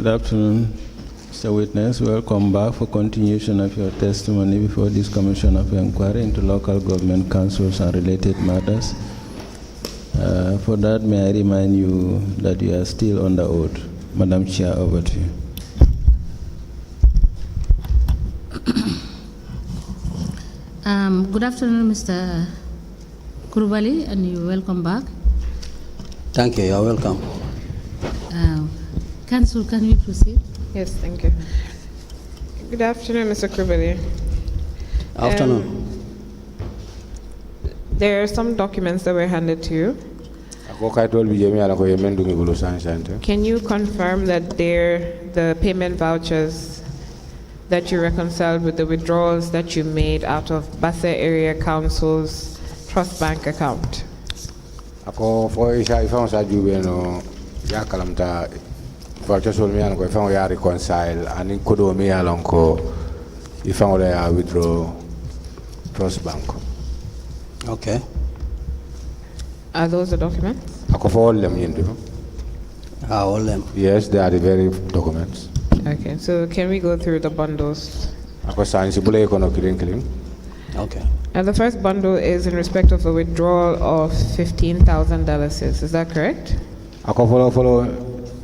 Good afternoon, Mr. Witness. Welcome back for continuation of your testimony before this Commission of Inquiry into Local Government Councils and related matters. For that, may I remind you that you are still under oath. Madam Chair, over to you. Good afternoon, Mr. Kurubali, and you welcome back. Thank you. You're welcome. Council, can we proceed? Yes, thank you. Good afternoon, Mr. Kribali. Afternoon. There are some documents that were handed to you. Can you confirm that they're the payment vouchers that you reconciled with the withdrawals that you made out of Basse Area Council's trust bank account? Vouchers will me and if I reconcile and in Kodo me along if I withdraw trust bank. Okay. Are those the documents? I could all them in All them. Yes, they are the very documents. Okay, so can we go through the bundles? I could sign Sibule killing. Okay. And the first bundle is in respect of a withdrawal of $15,000. Is that correct? I could follow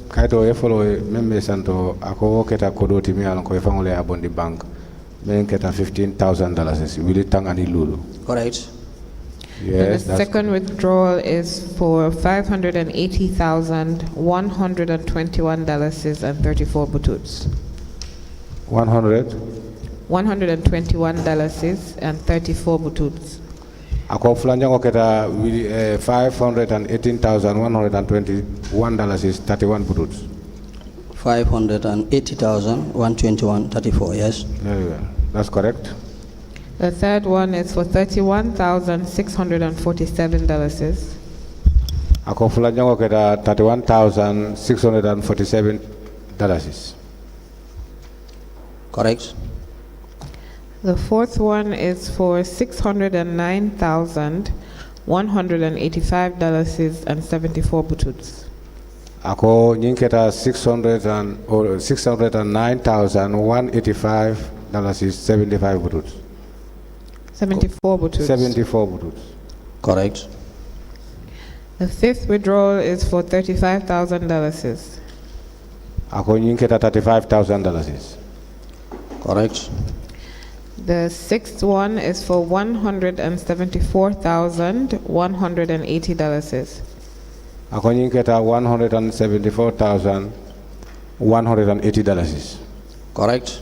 Kaito follow members and to Ako Keta Kodo Timi and Koefangole Abondi Bank. Men Keta $15,000. Will it tang any lulu? Correct. And Yes. the second withdrawal is for $580,121.34 bututs. 100. $121.34 bututs. Ako Flanjango Keta $518,121.31 bututs. 580,121.34. Yes. Very well. That's correct. The third one is for $31,647. Ako Flanjango Keta $31,647. Correct. The fourth one is for $609,185.74 bututs. Ako Ninketa $609,185.75 bututs. 74 bututs. 74 bututs. Correct. The fifth withdrawal is for $35,000. Ako Ninketa $35,000. Correct. The sixth one is for $174,180. Ako Ninketa $174,180. Correct.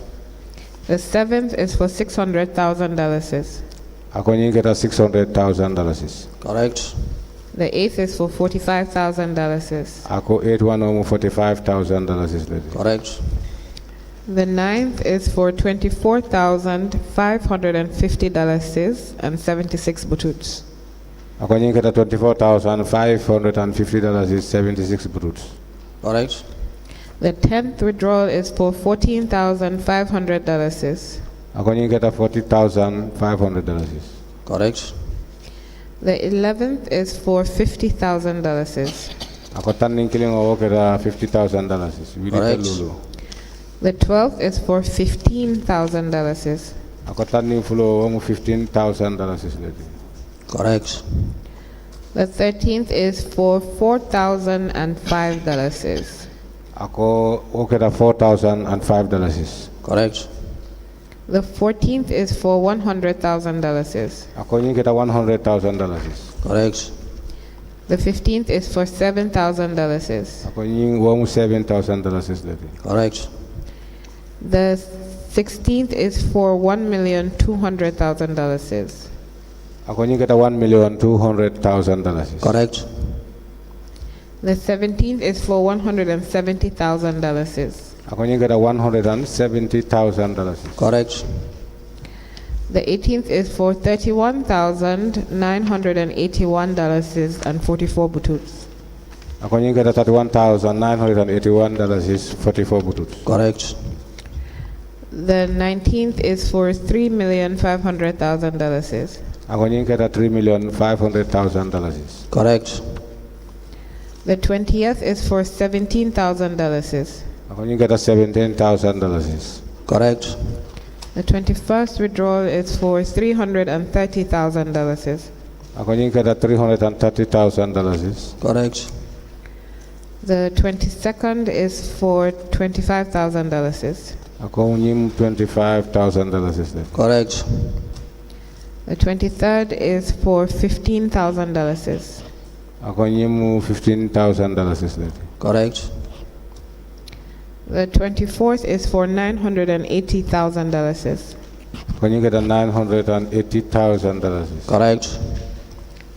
The seventh is for $600,000. Ako Ninketa $600,000. Correct. The eighth is for $45,000. Ako $8,145,000. Correct. The ninth is for $24,550.76 bututs. Ako Ninketa $24,550.76 bututs. Correct. The 10th withdrawal is for $14,500. Ako Ninketa $40,500. Correct. The 11th is for $50,000. Ako Tanning Killing Okera $50,000. Correct. The 12th is for $15,000. Ako Tanning Fulo $15,000. Correct. The 13th is for $4,005. Ako Okera $4,005. Correct. The 14th is for $100,000. Ako Ninketa $100,000. Correct. The 15th is for $7,000. Ako Ning $7,000. Correct. The 16th is for $1,200,000. Ako Ninketa $1,200,000. Correct. The 17th is for $170,000. Ako Ninketa $170,000. Correct. The 18th is for $31,981.44 bututs. Ako Ninketa $31,981.44 bututs. Correct. The 19th is for $3,500,000. Ako Ninketa $3,500,000. Correct. The 20th is for $17,000. Ako ñu keta $17,000. Correct. The 21st withdrawal is for $330,000. Ako ñu keta $330,000. Correct. The 22nd is for $25,000. Ako ñu $25,000. Correct. The 23rd is for $15,000. Ako ñu $15,000. Correct. The 24th is for $980,000. Ako ñu keta $980,000. Correct.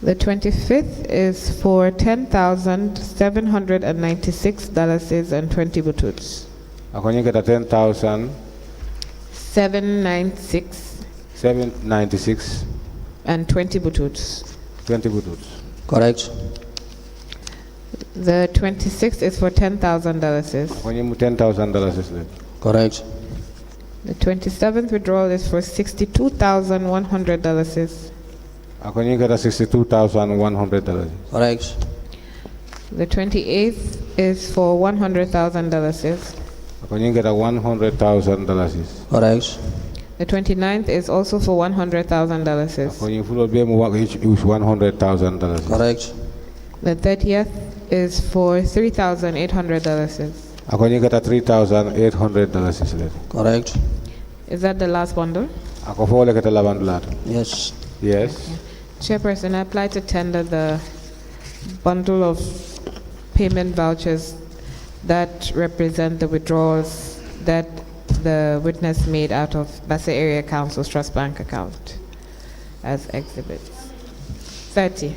The 25th is for $10,796 bututs. Ako ñu keta $796 $10,796 and 20 bututs. 20 bututs. Correct. The 26th is for $10,000. Ako ñu $10,000. Correct. The 27th withdrawal is for $62,100. Ako ñu keta $62,100. Correct. The 28th is for $100,000. Ako ñu keta $100,000. Correct. The 29th is also for $100,000. Ako ñu fulo be mu each $100,000. Correct. The 30th is for $3,800. Ako ñu keta $3,800. Correct. Is that the last bundle? Ako fo le keta labandulat. Yes. Yes. Chairperson, I apply to tender the bundle of payment vouchers that represent the withdrawals that the witness made out of Basse Area Council's Trust Bank account as exhibits. 30.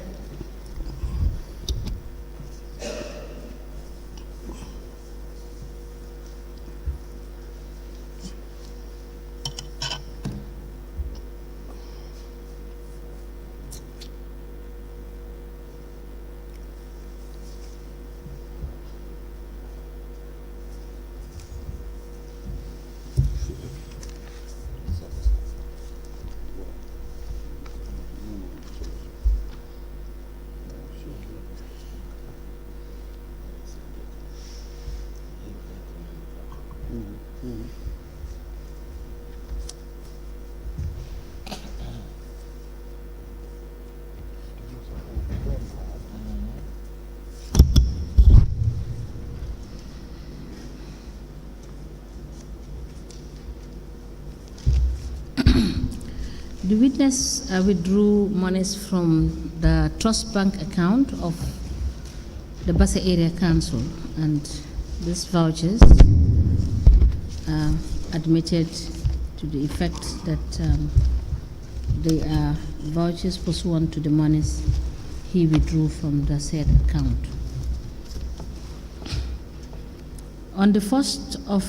The witness withdrew monies from the trust bank account of the Basse Area Council, and these vouchers admitted to the effect that they are vouchers pursuant to the monies he withdrew from the said account. On the 1st of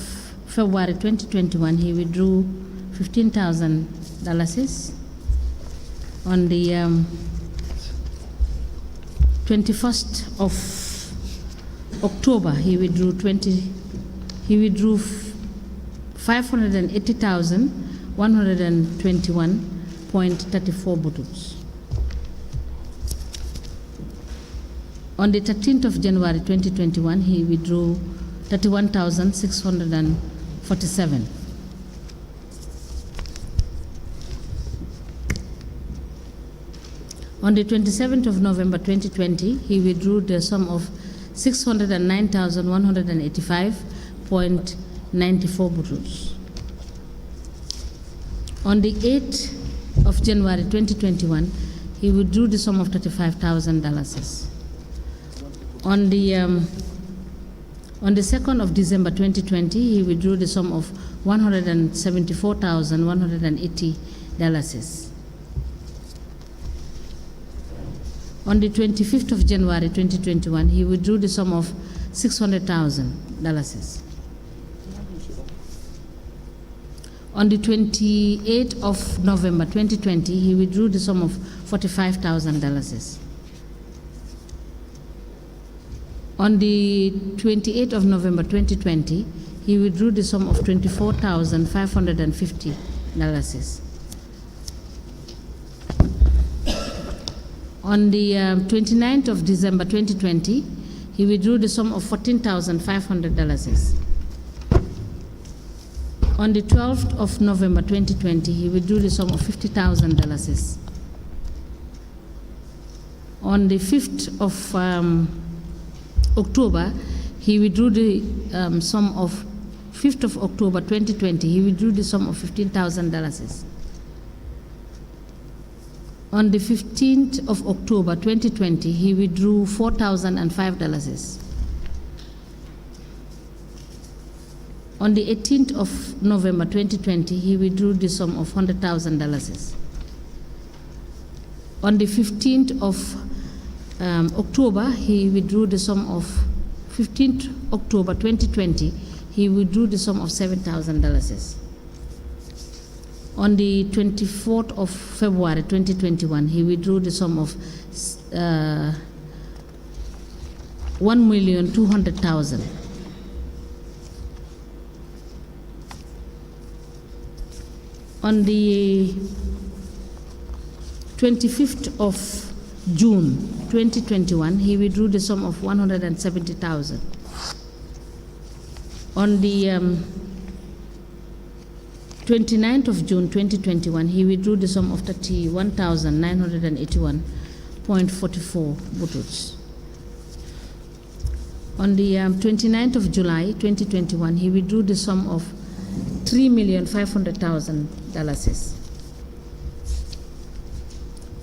February 2021, he withdrew $15,000. On the 21st of October, he withdrew $580,121.34 bututs. On the 13th of January 2021, he withdrew $31,647. On the 27th of November 2020, he withdrew the sum of $609,185.94 bututs. On the 8th of January 2021, he withdrew the sum of $35,000. On the 2nd of December 2020, he withdrew the sum of $174,180. On the 25th of January 2021, he withdrew the sum of $600,000. On the 28th of November 2020, he withdrew the sum of $45,000. On the 28th of November 2020, he withdrew the sum of $24,550. On the 29th of December 2020, he withdrew the sum of $14,500. On the 12th of November 2020, he withdrew the sum of $50,000. On the 5th of October, he withdrew the sum of 5th of October 2020, he withdrew the sum of $15,000. On the 15th of October 2020, he withdrew $4,005. On the 18th of November 2020, he withdrew the sum of $100,000. On the 15th of October, he withdrew the sum of 15th October 2020, he withdrew the sum of $7,000. On the 24th of February 2021, he withdrew the sum of $1,200,000. On the 25th of June 2021, he withdrew the sum of $170,000. On the 29th of June 2021, he withdrew the sum of $31,981.44 buttons. On the 29th of July 2021, he withdrew the sum of $3,500,000.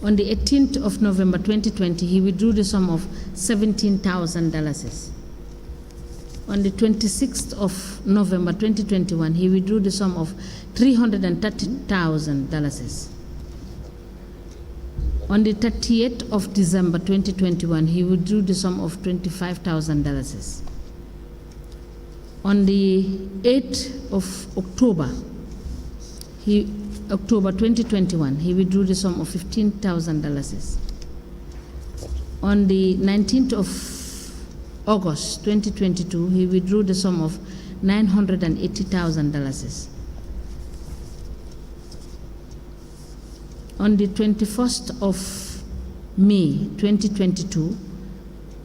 On the 18th of November 2020, he withdrew the sum of $17,000. On the 26th of November 2021, he withdrew the sum of $330,000. On the 30th of December 2021, he withdrew the sum of $25,000. On the 8th of October, October 2021, he withdrew the sum of $15,000. On the 19th of August 2022, he withdrew the sum of $980,000. On the 21st of May 2022,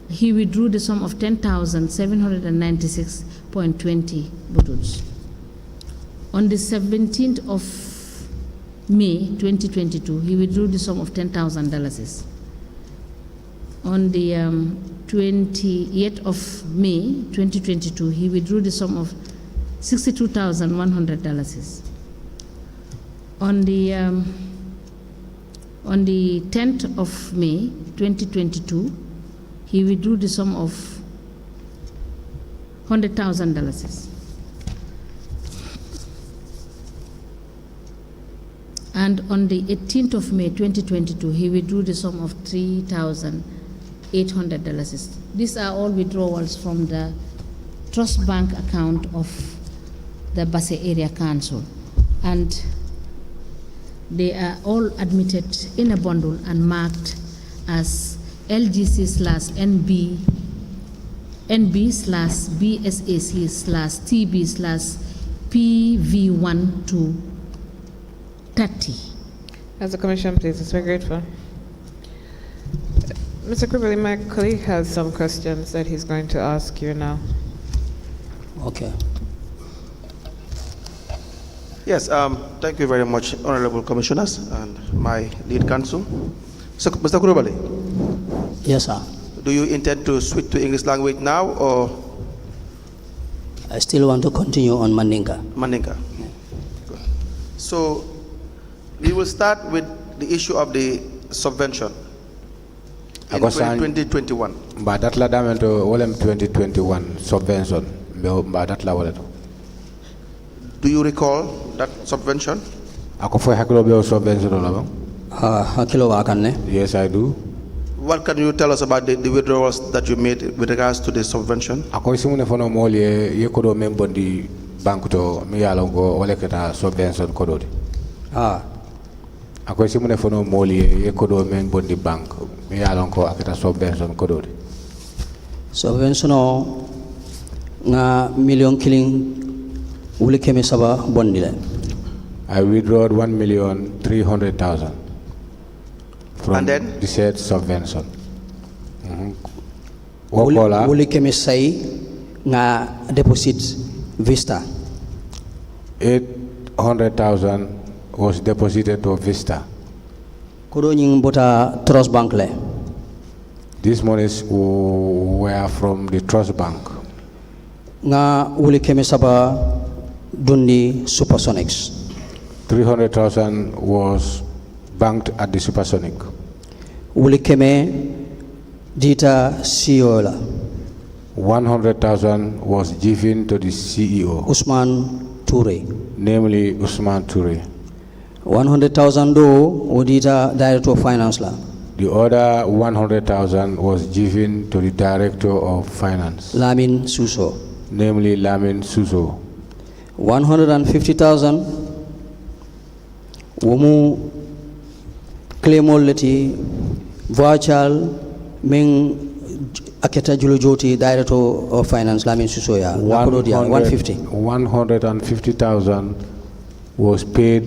he withdrew the sum of $10,796.20 buttons. On the 17th of May 2022, he withdrew the sum of $10,000. On the 28th of May 2022, he withdrew the sum of $62,100. On the 10th of May 2022, he withdrew the sum of $100,000. And on the 18th of May 2022, he withdrew the sum of $3,800. These are all withdrawals from the trust bank account of the Basse Area Council, and they are all admitted in a bundle and marked as LGC/NB, NB/BSAC/TB/PV1 to 30. As a commission, please, it's very grateful. Mr. Kribali, my colleague has some questions that he's going to ask you now. Okay. Yes, thank you very much, honorable commissioners and my lead counsel. So, Mr. Kribali, Yes, sir. do you intend to switch to English language now or I still want to continue on Mandinka. Mandinka? Good. So, we will start with the issue of the subvention in 2021. But that la damento wolem 2021 subvention. But that la waleto. Do you recall that subvention? Ako fo hakilo be subvention la. Hakilo wakanne. Yes, I do. What can you tell us about the withdrawals that you made with regards to the subvention? Ako simune fono moli ye kodo membondi bank to mi yalo go wale keta subvention kododi. Ako simune fono moli ye kodo membondi bank mi yalo ko aketa subvention kododi. Subvention nga million killing wuli kemi saba bondile. I withdrew 1,300,000 from And then? the said subvention. Wuli kemi say nga deposit Vista. 800,000 was deposited to Vista. Kodo nying bota Trust Bank le. These monies were from the Trust Bank. Nga wuli keme saba dundi Supersonics. 300,000 was banked at the Supersonic. Wuli keme dita CEO la. 100,000 was given to the CEO, Usman Toure. namely Usman Toure. 100,000 do odita Director of Finance la. The other 100,000 was given to the Director of Finance, Lamin Suso. namely Lamin Suso. 150,000 womu claimol leti voucher min aketa julo joti Director of Finance Lamin Suso ya. 150,000 was paid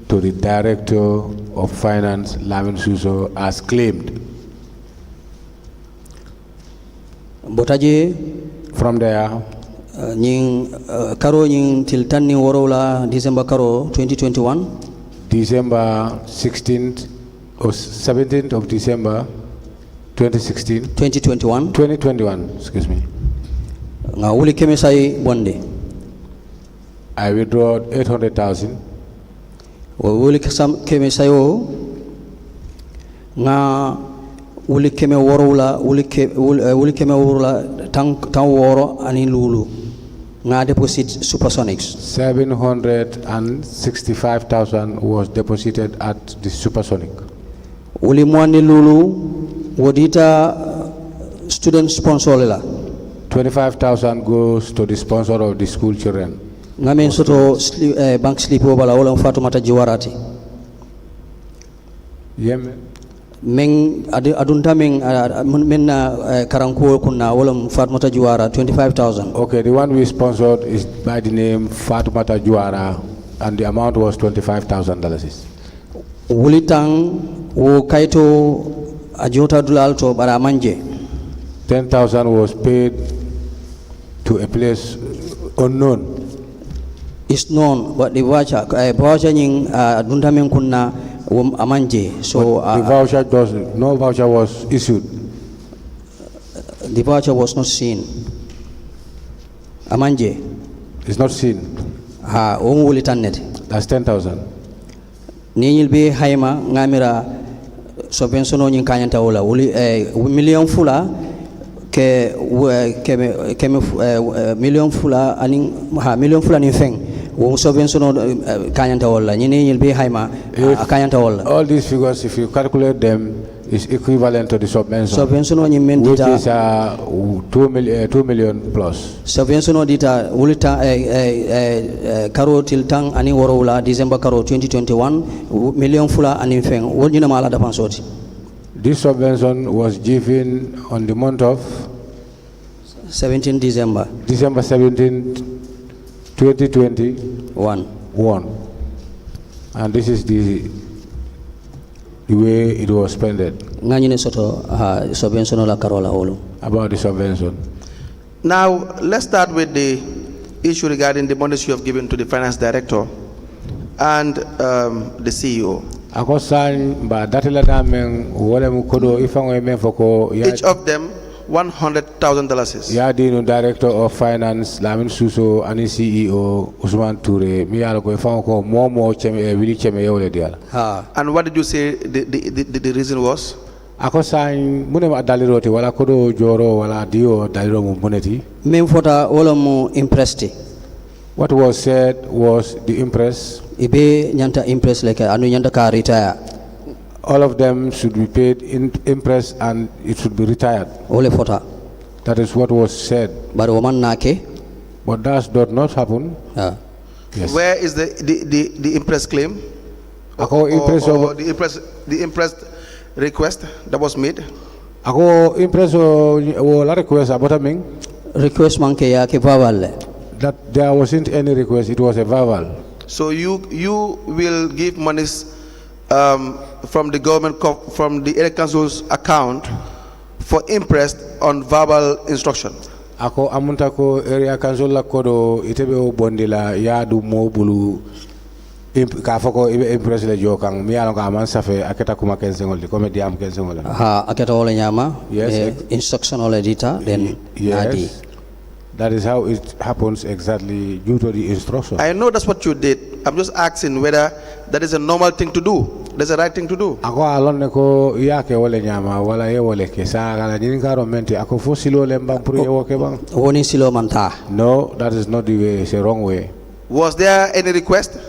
to the Director of Finance, Lamin Suso, as claimed. Botaje From there, nying karo nying til tanni worola December karo 2021 December 16th or 17th of December 2016, 2021, excuse me, nga wuli keme say bonde I withdrew 800,000. wo wuli keme sayo nga wuli keme worola wuli keme worola tan woro ani lulu nga deposit Supersonics 765,000 was deposited at the Supersonic. wuli mwani lulu wodita student sponsor la 25,000 goes to the sponsor of the school children. ngamen soto bank slip wala wala Fatoumata Jiwarati Yemen. men adunta men karanko kunna wala Fatoumata Jiwara 25,000. Okay, the one we sponsored is by the name Fatoumata Juara, and the amount was $25,000. Wulitang wo kaito ajota dulalto bara manje 10,000 was paid to a place unknown. is known, but the voucher nying adunta men kunna amanje, so The voucher no voucher was issued. the voucher was not seen amanje It's not seen. ha o wulitannet That's 10,000. niñil be hayma ngamira subvention o nyin kanyanta wala wuli million fula ke million fula aning million fula ni feng wo subvention o kanyanta wala niñil be hayma kanyanta wala. All these figures, if you calculate them, is equivalent to the subvention, Subvention o nyin which mendita is 2 million plus. subvention o dita wulita karo til tang ani worowla December karo 2021 million fula ani feng wonina mala da pansoti. This subvention was given on the month of 17 December December 17, 2021, 1. and this is the way it was spent. Nganyine soto subvention o la karola wolo. About the subvention. Now, let's start with the issue regarding the monies you have given to the finance director and the CEO. Ako san ba datila damen wala mu kodo ifango men foko Each of them $100,000. ya dinu Director of Finance Lamin Suso and CEO Usman Toure mi yalo ko ifango ko momo cheme wili cheme yewle diala. And what did you say the reason was? Ako san mune ma daliroti wala kodo joro wala dio daliro mu moneti. Mem fota wala mu impressed. What was said was the impress. Ibe nyanta impress like anu nyanta ka retire. All of them should be paid in impress and it should be retired. Ole fota. That is what was said. But woman nake. But that did not happen. Yes. Where is the impress claim? Ako impress or the impress request that was made? Ako impress o la request about me. Request manke ya ke verbal. That there wasn't any request, it was a verbal. So you will give monies from the government, from the area council's account for interest on verbal instruction. ako amunta ko area council la kodo itebe o bondila ya du mo bulu ka foko ibe impress le jokang mi alon ka man safe aketa kuma kensengol di comme diam kensengol ha aketa wala nyama yes instruction wala dita then nadi. That is how it happens exactly due to the instruction. I know that's what you did. I'm just asking whether that is a normal thing to do. That's the right thing to do. Ako alon ne ko yake wala nyama wala ye wala ke sa kala nyin karo mente ako fo silo le mbam pour ye woke bang. Woni silo manta. No, that is not the way. It's the wrong way. Was there any request?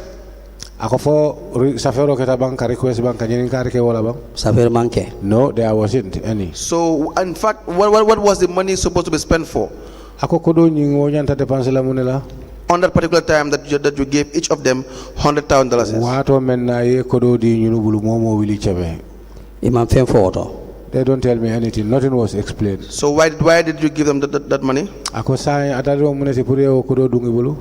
Ako fo safero keta bang ka request bang ka nyin kar ke wala bang. Safer manke. No, there wasn't any. So in fact, what was the money supposed to be spent for? Ako kodo nyin wo nyanta dépenser la munela. On that particular time that you gave each of them $100,000. Wato men na ye kodo di nyunu bulu momo wili chebe. Imam fen photo. They don't tell me anything. Nothing was explained. So why did you give them that money? Ako sai adaro munesi pour ye kodo dungi bulu.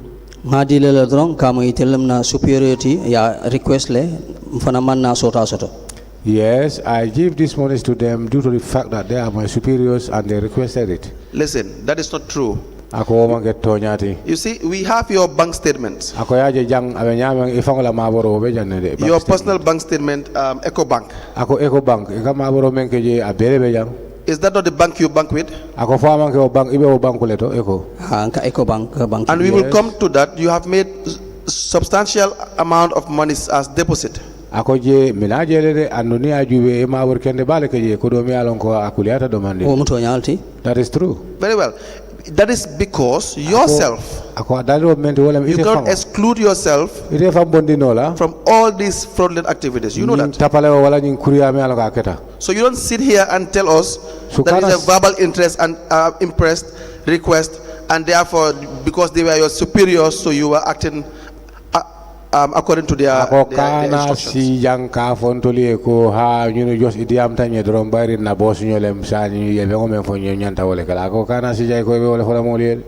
Ngadi le dron kama itelem na superiority ya request le mfana man na sota soto. Yes, I give these monies to them due to the fact that they are my superiors and they requested it. Listen, that is not true. Ako woma get tonyati. You see, we have your bank statements. Ako yaje jang abenyama ifangola maboro be janne de. Your personal bank statement, Eco Bank. Ako Eco Bank, ika maboro menke je abere be jang. Is that not the bank you bank with? Ako fo amanke o bank ibe o banku leto Eco. Ha nka Eco Bank bank. And we will come to that. You have made substantial amount of money as deposit. Ako je minaje lede anduni ajube e mabor kende bale ke je ko do mi alon ko akuliata domande. O muto nyalti. That is true. Very well. That is because yourself, ako dalo mente wala you cannot exclude yourself ite fam bondino la from all these fraudulent activities. You know that. Tapale wala nyin kuriya mi alon ka keta. So you don't sit here and tell us that is a verbal interest and impressed request, and therefore because they were your superiors, so you were acting according to their kana instructions. si janka fontoli ko ha ñu jos idiam tanye drom bari na boss ñolem sa ñu yebe ngom fo ñu ñanta wala kala ko kana si jay ko be wala fo la moliel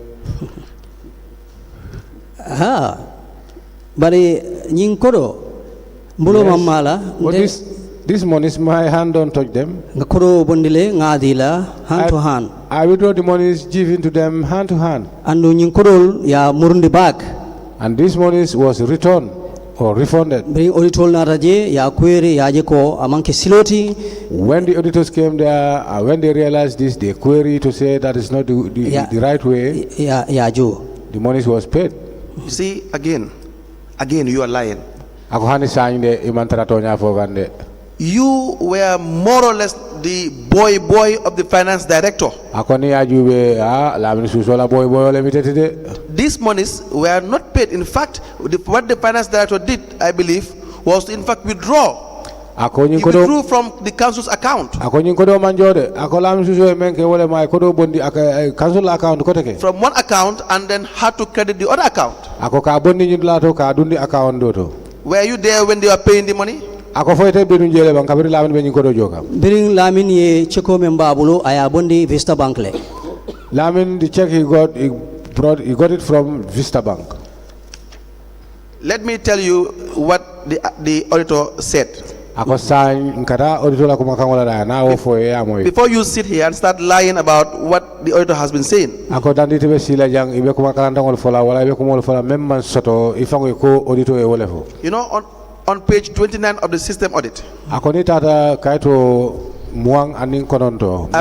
Ha bari nyin kodo mbulo mamala this money is my hand, don't touch them. Ngakoro bondile ngadila hand to hand. I withdraw the money is given to them hand to hand. Andu nyin kodol ya murundi back. And this money was returned or refunded. Bring auditor na raje ya query ya je ko amanke siloti. When the auditors came there, when they realized this, they queried to say that is not the right way. Ya jo. The money was paid. You see, again, you are lying. Ako hani sainde imantara tonya fogande. You were more or less the boy of the finance director. These monies were not paid. In fact, what the finance director did, I believe, was to in fact withdraw. He withdrew from the council's account. From one account and then had to credit the other account. Were you there when they were paying the money? Biring Lamin ye cheko membabulo aya bondi Vista Bank le. Lamin the check he got it from Vista Bank. Let me tell you what the auditor said. Before you sit here and start lying about what the auditor has been saying. You know, on page 29 of the system audit, I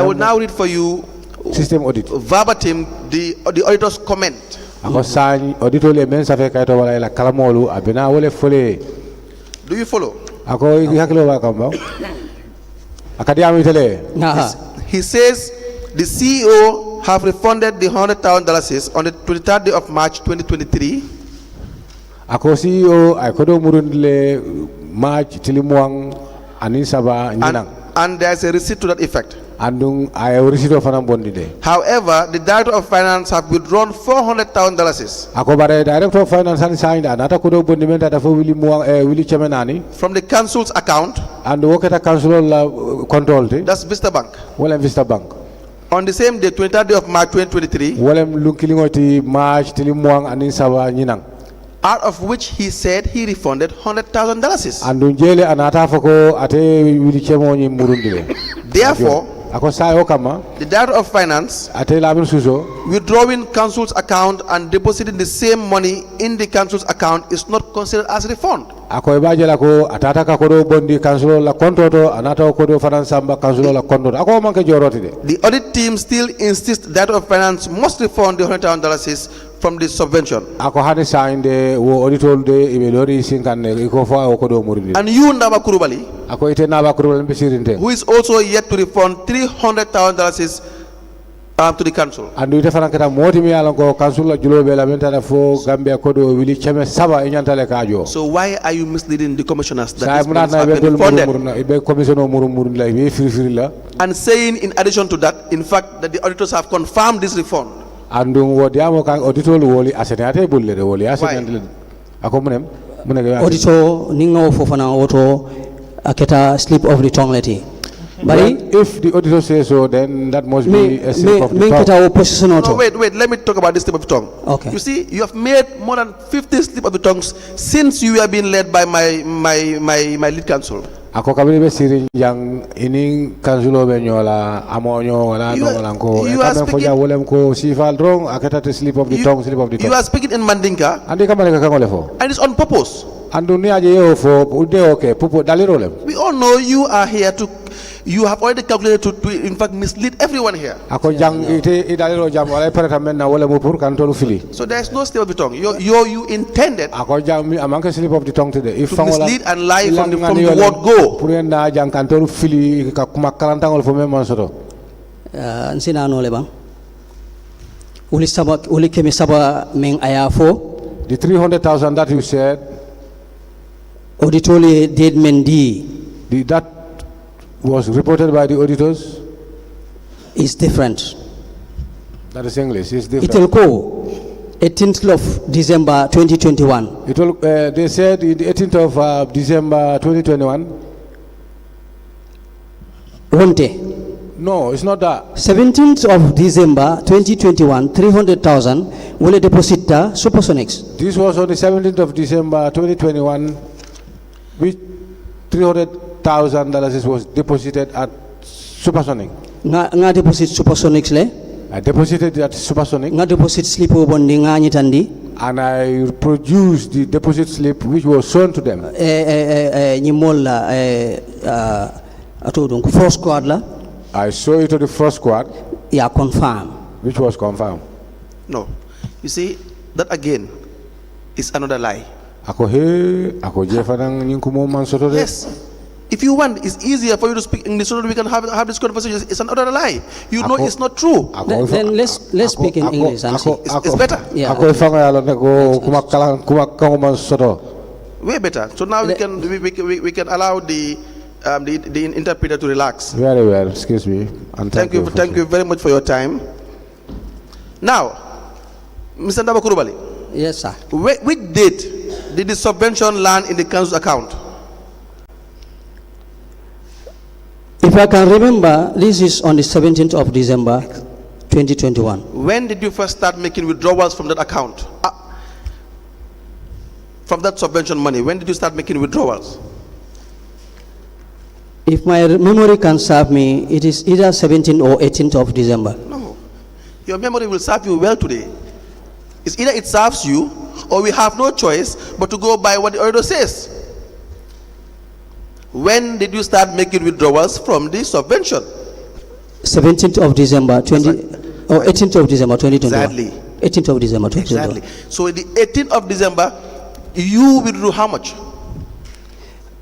will now read for you system audit verbatim the auditor's comment. Do you follow? He says the CEO have refunded the $100,000 on the 23rd day of March 2023. Ako CEO ay kodo murundle March tilimuang anin saba nyinang. And there's a receipt to that effect. Andung ay receipt of anang bondide. However, the director of finance have withdrawn $400,000. Ako bare director of finance ani sainda nata kodo bondimenta da fo wili muang wili chemenani from the council's account. And woketa council la control te. That's Vista Bank. Wala Vista Bank. On the same day, 23rd day of March 2023. Wala lunkilingoti March tilimuang anin saba nyinang. Out of which he said he refunded $100,000. Andunjele anata foko ate wili chemoni murundile. Therefore, ako sayo kama the Director of Finance ate lamin suso withdrawing council's account and depositing the same money in the council's account is not considered as refund. ako ibaje la ko atata ka ko do bondi council la konto to anata ko do fanan samba council la konto ako manke joroti de. The audit team still insists that of finance must refund the $100,000 from the subvention. ako hade sainde wo auditor de ibe lori sinkanne iko fa ko do muridi And you, Ndaba Kurubali, ako ite na ba kurul be sirinte who is also yet to refund $300,000 to the council. andu ite fanan kata moti mi ala ko council la julobe la mentana fo gambia ko do wili cheme saba e nyantale kajo. So why are you misleading the commissioners Sa that these muna funds na have be been dol refunded? murmurna ibe commission o murmur la be firi la And saying in addition to that, in fact, that the auditors have confirmed this refund. andu wodiamo kan auditor woli asenate bulle de woli asenate ako munem munega Auditor ningo fofana auto aketa slip of the tongue leti. Bari if the auditor says so, then that must be a slip of the me tongue. kita opposition No, auto. wait, let me talk about this slip of the tongue. Okay. You see, you have made more than 50 slip of the tongues since you have been led by my lead counsel. Ako kabili be siri yang ini kansulo be nyola amonyo wala You no are- wala ko you are kamen speaking- foja wolem ko sifal drong akata te slip of the tongue slip of the You tongue are speaking in Mandinka, andi kamale ka ngole fo and it's on purpose. andu ni aje yo fo ude okay pupo daliro lem We all know you are here to, you have already calculated to in fact mislead everyone here. ako jang ite idaliro jam wala parata men na wala mo pour kan tolu fili So there is no slip of the tongue. You intended ako jam mi amanka slip of the tongue today if to mislead and lie from the Ilangani word go. pour na jang kan tolu fili ka kuma kalantangol fo men man soto Nsina no leba. Uli kemi saba meng ayafo. the 300,000 that you said Auditoli did mendi that was reported by the auditors. is different. That is English. It's different. It will go 18th of December 2021. It will. They said the 18th of December 2021. Wonte. No, it's not that. 17th of December 2021, 300,000 will deposit Supersonics. This was on the 17th of December 2021, which $300,000 was deposited at Supersonic. Nga deposit Supersonics le. I deposited it at Supersonic, Nga deposit slip bondi nga nyitandi. and I produced the deposit slip which was shown to them. Nyimol la atodun first squad la. I showed it to the first squad, Ya confirm. which was confirmed. No. You see, that again is another lie. Ako ako jefanang nyinkumo man soto de. Yes. If you want, it's easier for you to speak English so that we can have this conversation. It's another lie. You know Ako- it's not true. Then let's speak in English and see. It's better. Yeah. Ako ifanga yalo neko kumakalang man soto. Way better. So now we can allow the interpreter to relax. Very well, excuse me. And Thank you very much for your time. Now, Mr. Ndaba Kurubali, Yes, sir. which date did the subvention land in the council's account? If I can remember, this is on the 17th of December 2021. When did you first start making withdrawals from that account? From that subvention money, when did you start making withdrawals? If my memory can serve me, it is either 17th or 18th of December. No. Your memory will serve you well today. It's either it serves you or we have no choice but to go by what the auditor says. When did you start making withdrawals from the subvention? 17th of December 18th of December 2021. Exactly. 18th of December 2021. Exactly. So the 18th of December, you withdrew how much?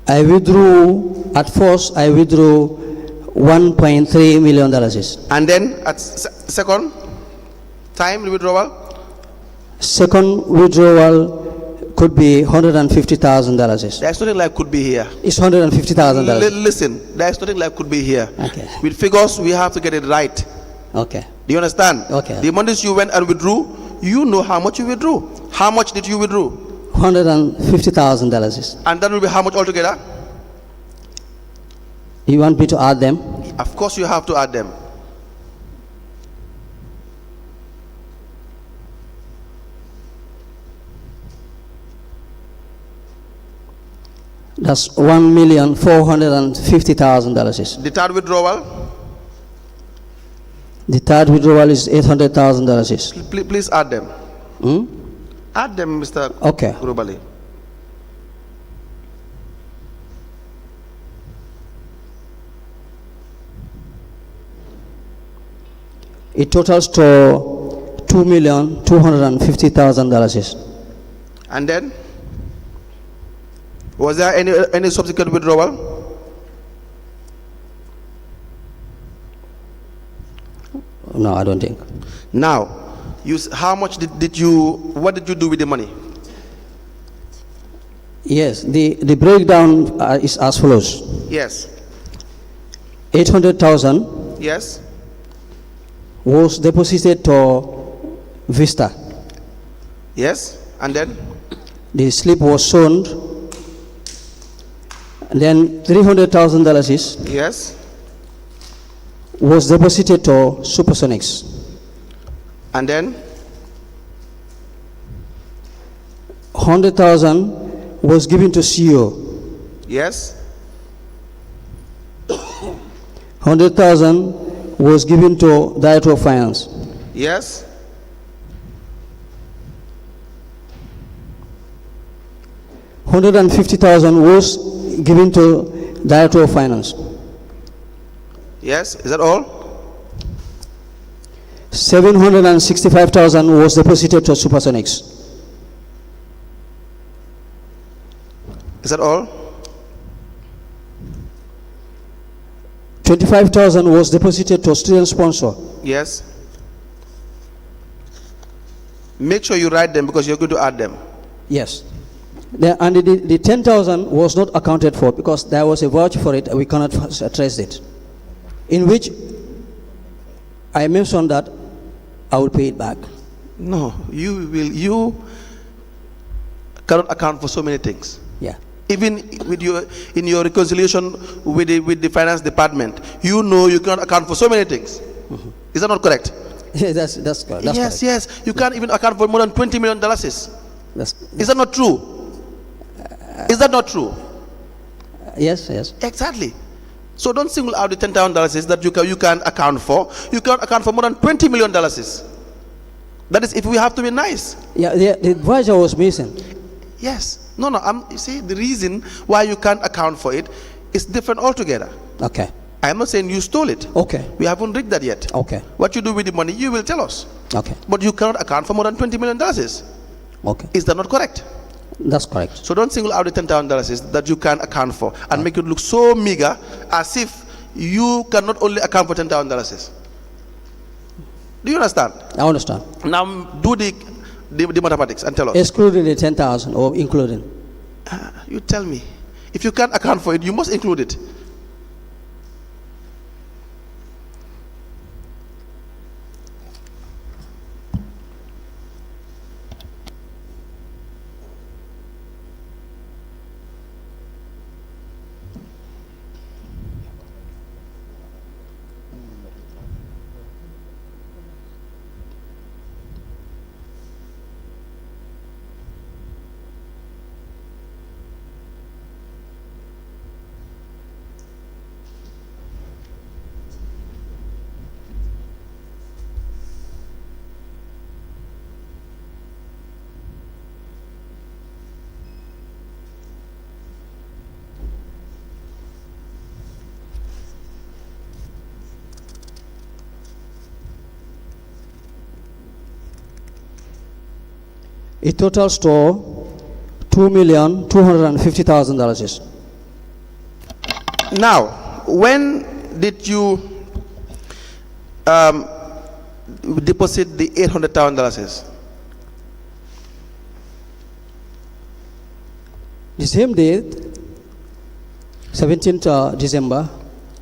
I withdrew, at first I withdrew $1.3 million. And then at second time withdrawal? Second withdrawal could be $150,000. There's nothing like could be here. It's $150,000. Listen, there's nothing like could be here. Okay. With figures, we have to get it right. Okay. Do you understand? Okay. The monies you went and withdrew, you know how much you withdrew. How much did you withdraw? $150,000. And that will be how much altogether? You want me to add them? Of course you have to add them. That's $1,450,000. The third withdrawal? The third withdrawal is $800,000. Please add them. Hmm? Add them, Mr. Okay. Kurubali. It totals to $2,250,000. And then, was there any subsequent withdrawal? No, I don't think. Now, how much what did you do with the money? Yes, the breakdown is as follows. Yes. 800,000 Yes. was deposited to Vista. Yes. And then? The slip was sold. And then $300,000 Yes. was deposited to Supersonics. And then? 100,000 was given to CEO. Yes. 100,000 was given to Director of Finance. Yes. $150,000 was given to Director of Finance. Yes. Is that all? $765,000 was deposited to Supersonics. Is that all? $25,000 was deposited to student sponsor. Yes. Make sure you write them because you're going to add them. Yes. And the 10,000 was not accounted for because there was a voucher for it. We cannot trace it. In which I mentioned that I will pay it back. No, you cannot account for so many things. Yeah. Even with in your reconciliation with the finance department, you know you cannot account for so many things. Mm-hmm. Is that not correct? That's correct. That's yes, correct. yes. You can't even account for more than $20 million. Is that not true? Is that not true? Yes, yes. Exactly. So don't single out the $10,000 that you can account for. You can account for more than $20 million. That is if we have to be nice. Yeah, the voucher was missing. Yes. No. You see, the reason why you can't account for it is different altogether. Okay. I am not saying you stole it. Okay. We haven't read that yet. Okay. What you do with the money, you will tell us. Okay. But you cannot account for more than $20 million. Okay. Is that not correct? That's correct. So don't single out the $10,000 that you can account for and make it look so meager as if you cannot only account for $10,000. Do you understand? I understand. Now do the mathematics and tell us. Excluding the 10,000 or including? You tell me. If you can't account for it, you must include it. It totals to $2,250,000. Now, when did you deposit the $800,000? The same date, 17th December,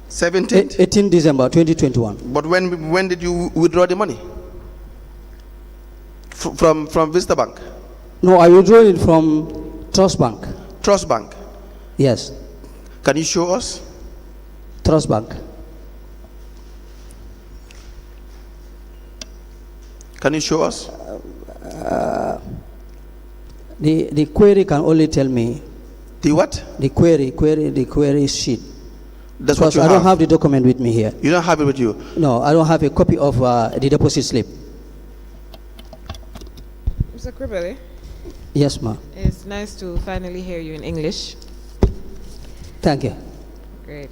17th? 18 December 2021. But when did you withdraw the money? From Vista Bank? No, I withdrew it from Trust Bank. Trust Bank? Yes, Can you show us? Trust Bank. Can you show us? The query can only tell me The what? the query sheet. That's what Because you I have. don't have the document with me here. You don't have it with you. No, I don't have a copy of the deposit slip. Mr. Kribele, Yes, ma'am. it's nice to finally hear you in English. Thank you. Great.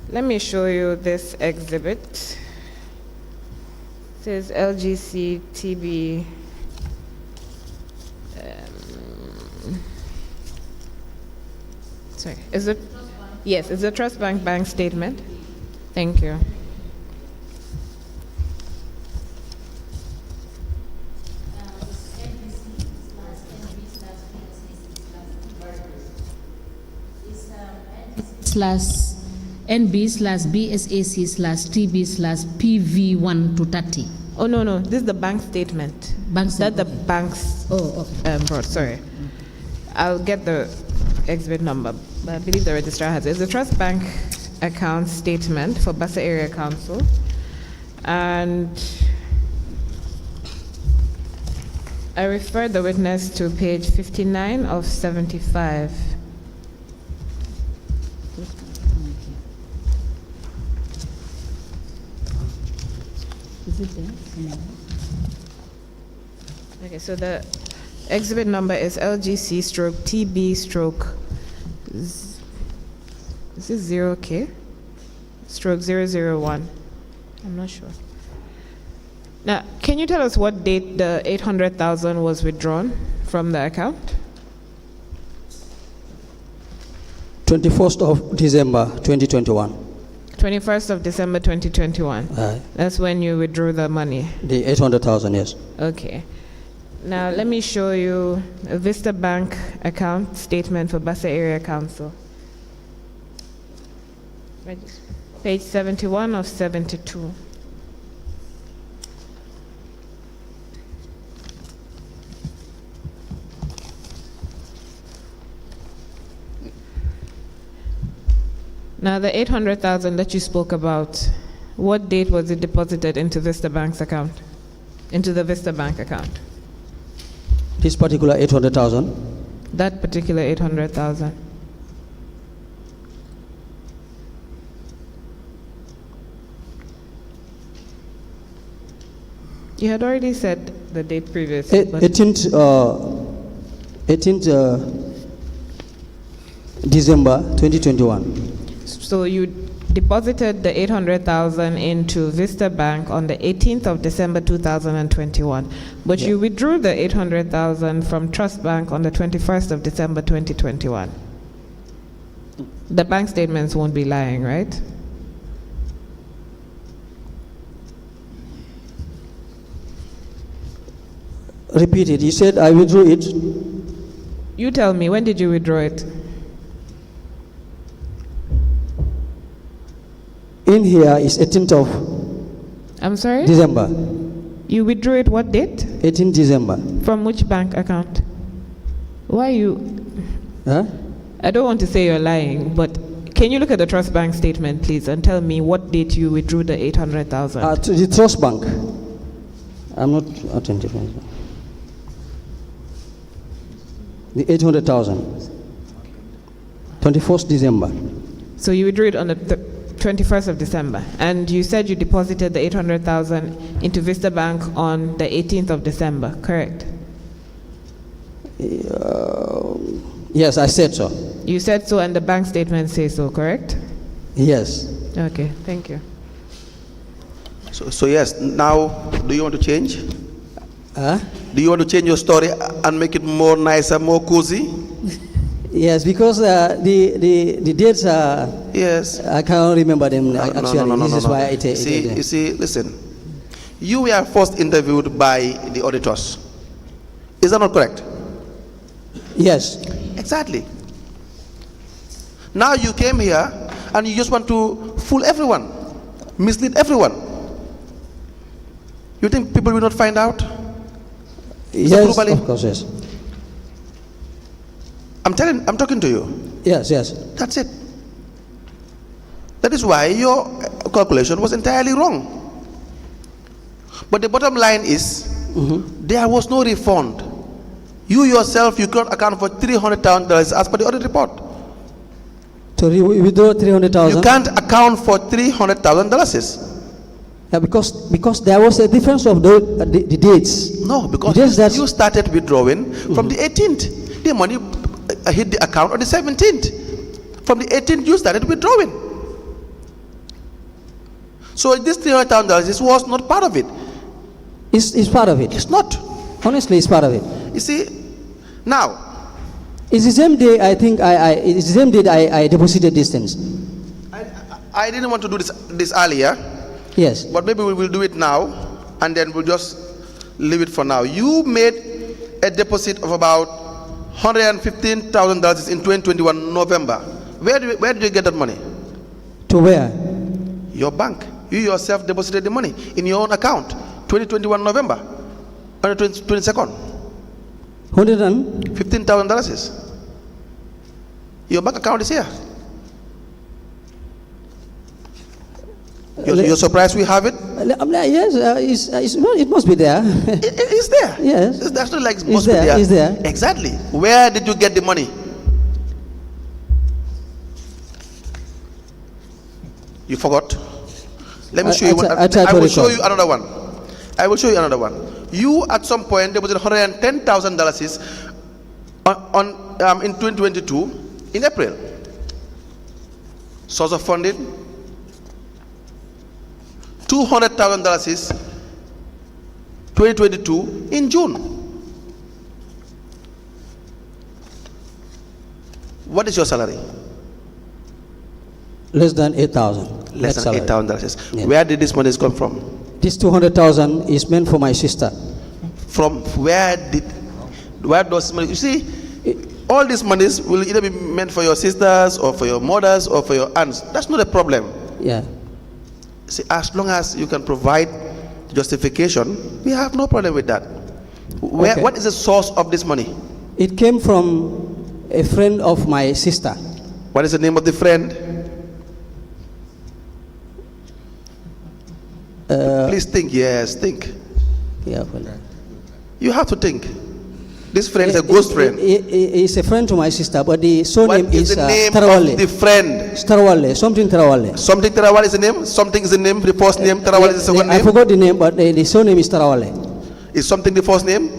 Let me show you this exhibit. It says LGC TB. Sorry, is it? Yes, it's a Trust Bank bank statement. Thank you. Slash NB/BSAC/TB/PV1 to 30. Oh, no, this is the bank statement. Bank That the statement. banks Oh, okay. brought, sorry. I'll get the exhibit number, but I believe the registrar has it. It's the Trust Bank account statement for Bassa Area Council. And I referred the witness to page 59 of 75. Is it there? Okay, so the exhibit number is LGC stroke TB stroke, is this 0K? Stroke 001. I'm not sure. Now, can you tell us what date the 800,000 was withdrawn from the account? 21st of December 2021. 21st of December 2021. That's when you withdrew the money. The 800,000, yes. Okay. Now, let me show you a Vista Bank account statement for Bassa Area Council. Page 71 of 72. Now, the 800,000 that you spoke about, what date was it deposited into Vista Bank's account? Into the Vista Bank account? This particular 800,000, That particular 800,000. You had already said the date previously. but- 18th December 2021. So you deposited the 800,000 into Vista Bank on the 18th of December 2021, but you withdrew the 800,000 from Trust Bank on the 21st of December 2021. The bank statements won't be lying, right? Repeat it. You said I withdrew it. You tell me, when did you withdraw it? In here is 18th of I'm sorry? December. You withdrew it what date? 18th December. From which bank account? Why you... Huh? I don't want to say you're lying, but can you look at the Trust Bank statement, please, and tell me what date you withdrew the 800,000? To the Trust Bank. I'm not attentive. The 800,000. 21st December. So you withdrew it on the 21st of December, and you said you deposited the 800,000 into Vista Bank on the 18th of December, correct? Yes, I said so. You said so, and the bank statement says so, correct? Yes. Okay, thank you. So yes, now do you want to change? Huh? Do you want to change your story and make it more nicer, more cozy? Yes, because the dates are. Yes. I can't remember them actually. This is why You see, listen. You were first interviewed by the auditors. Is that not correct? Yes. Exactly. Now you came here and you just want to fool everyone, mislead everyone. You think people will not find out? Yes, Globally? of course, yes. I'm talking to you. Yes, yes. That's it. That is why your calculation was entirely wrong. But the bottom line is, there was no refund. You yourself, you can't account for $300,000 as per the audit report. To withdraw 300,000? You can't account for $300,000. Yeah, because there was a difference of the dates. No, because Just that- you started withdrawing from the 18th. The money hit the account on the 17th. From the 18th, you started withdrawing. So this $300,000 was not part of it. It's part of it. It's not. Honestly, it's part of it. You see, now, It's the same day I think it's the same day that I deposited these things. I didn't want to do this earlier, Yes. but maybe we will do it now, and then we'll just leave it for now. You made a deposit of about $115,000 in 2021 November. Where did you get that money? To where? Your bank. You yourself deposited the money in your own account. 2021 November, on the 22nd. $15,000. Your bank account is here. You're surprised we have it? Yes, it must be there. It's there. Yes. That's not like it It's must there, be there. it's there. Exactly. Where did you get the money? You forgot? Let me show you one. I will show you another one. I will show you another one. You at some point there was $110,000 in 2022 in April. Source of funding $200,000 2022 in June. What is your salary? Less than 8,000. Less than $8,000. Yeah. Where did this money come from? This 200,000 is meant for my sister. From where does money? You see, all these monies will either be meant for your sisters or for your mothers or for your aunts. That's not a problem. Yeah. See, as long as you can provide justification, we have no problem with that. Okay. What is the source of this money? It came from a friend of my sister. What is the name of the friend? Please think. Yes, think. Yeah, well, You have to think. This friend is a ghost friend. He's a friend to my sister, but the surname What is the name Tarawale. of the friend? Tarawale, something Tarawale. Something Tarawale is the name. Something is the name. The first name. Tarawale is the second I name. forgot the name, but the surname is Tarawale. Is something the first name?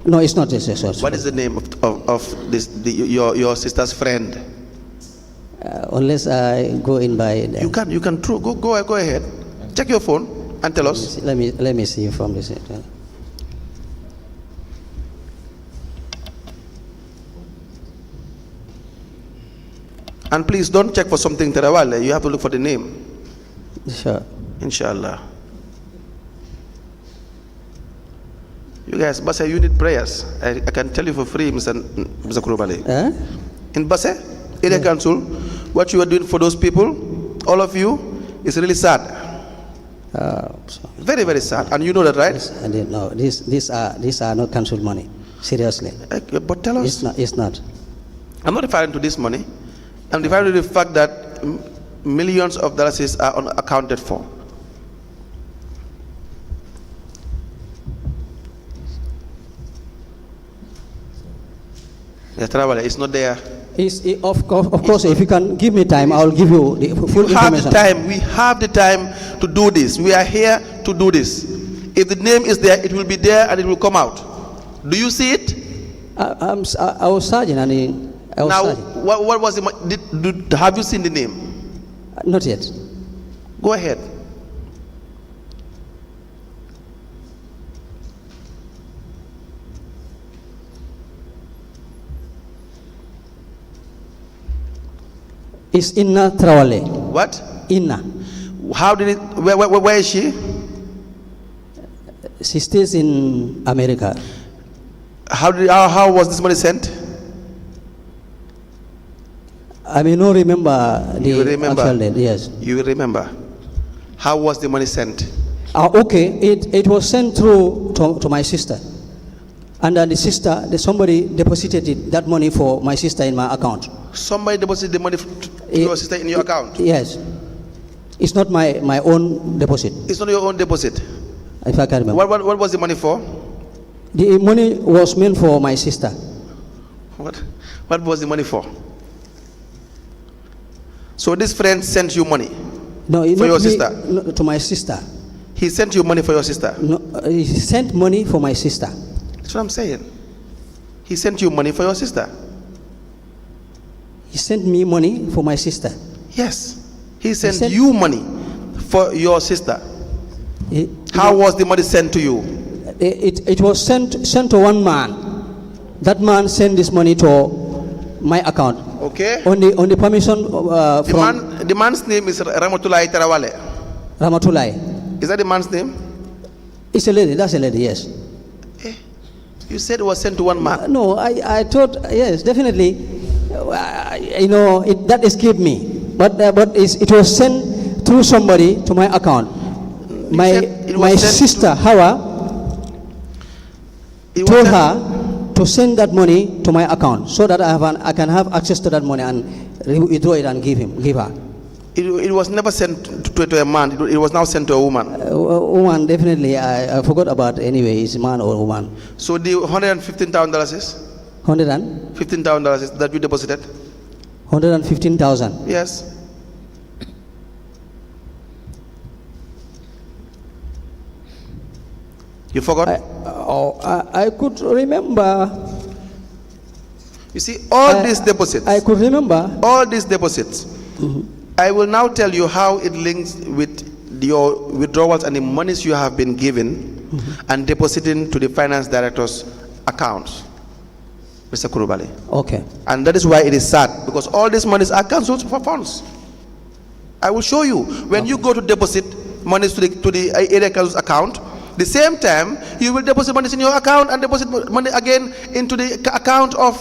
No, it's not. Yes. What is the name of your sister's friend? Unless I go in by them. You can go ahead. Check your phone and tell us. Let me see from this. And please don't check for something Tarawale. You have to look for the name. Sure. Inshallah. You guys, Basse, you need prayers. I can tell you for free, Mr. Kurubale. In Basse, area council, what you are doing for those people, all of you, is really sad. Very, very sad. And you know that, right? I didn't know. These are not council money. Seriously. But tell us. It's not. I'm not referring to this money. I'm referring to the fact that millions of dollars are unaccounted for. Yes, Tarawale, it's not there. Of course, if you can give me time, I'll give you the full information. We have the time to do this. We are here to do this. If the name is there, it will be there and it will come out. Do you see it? I was sergeant, and now, what was have you seen the name? Not yet. Go ahead. It's Inna Tarawale. What? Inna. How did it? Where is she? She stays in America. How was this money sent? I may not remember the actual date. Yes. You will remember. How was the money sent? Okay, it was sent through to my sister, and then somebody deposited that money for my sister in my account. Somebody deposited the money to your sister in your account? Yes. It's not my own deposit. It's not your own deposit? If I can remember. What was the money for? The money was meant for my sister. What was the money for? So this friend sent you money No, for not your me, sister. no, to my sister. He sent you money for your sister. No, he sent money for my sister. That's what I'm saying. He sent you money for your sister. He sent me money for my sister. Yes. He sent sent- you money for your sister. He- How was the money sent to you? It was sent to one man. That man sent this money to my account. Okay. On the permission from The man's name is Ramatulai Tarawale. Ramatulai. Is that the man's name? It's a lady. That's a lady. Yes. You said it was sent to one man. No, I thought yes, definitely. That escaped me. But it was sent through somebody to my account. said it was My sent sister Hawa It was told sent- her to send that money to my account so that I can have access to that money and withdraw it and give her. It was never sent to a man. It was now sent to a woman. Woman, definitely. I forgot about anyway. It's man or woman. So the $115,000 is $15,000 is that you deposited. 115,000. Yes. You forgot? I could remember. You see, all these deposits. I could remember. All these deposits. I will now tell you how it links with your withdrawals and the monies you have been given and depositing to the finance director's account, Mr. Kurubali. Okay. And that is why it is sad, because all these monies are cancelled for funds. I will show you. When you go to deposit monies to the area council's account, the same time you will deposit monies in your account and deposit money again into the account of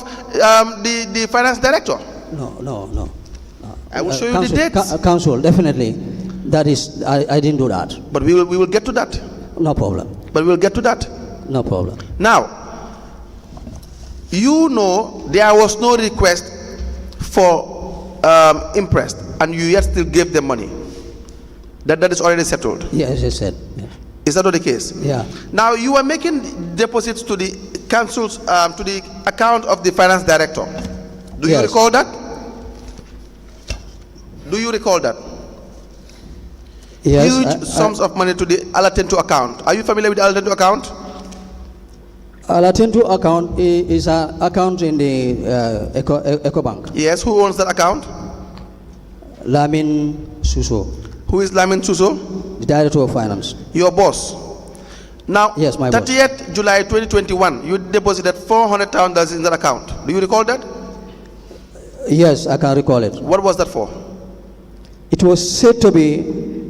the finance director. No. I will show you the dates. Council, definitely. That is, I didn't do that. But we will get to that. No problem. But we will get to that. No problem. Now, you know there was no request for interest, and you yet still gave them money. That is already settled. Yes, I said. Yeah. Is that not the case? Yeah. Now you are making deposits to the council's to the account of the finance director. Do you Yes. recall that? Do you recall that? Yes, Huge sums of money to the Alatentu account. Are you familiar with the Alatentu account? Alatentu account is an account in the EcoBank. Yes. Who owns that account? Lamin Suso, Who is Lamin Suso? the director of finance. Your boss. Now, Yes, my boss. 30th July 2021, you deposited $400,000 in that account. Do you recall that? Yes, I can recall it. What was that for? It was said to be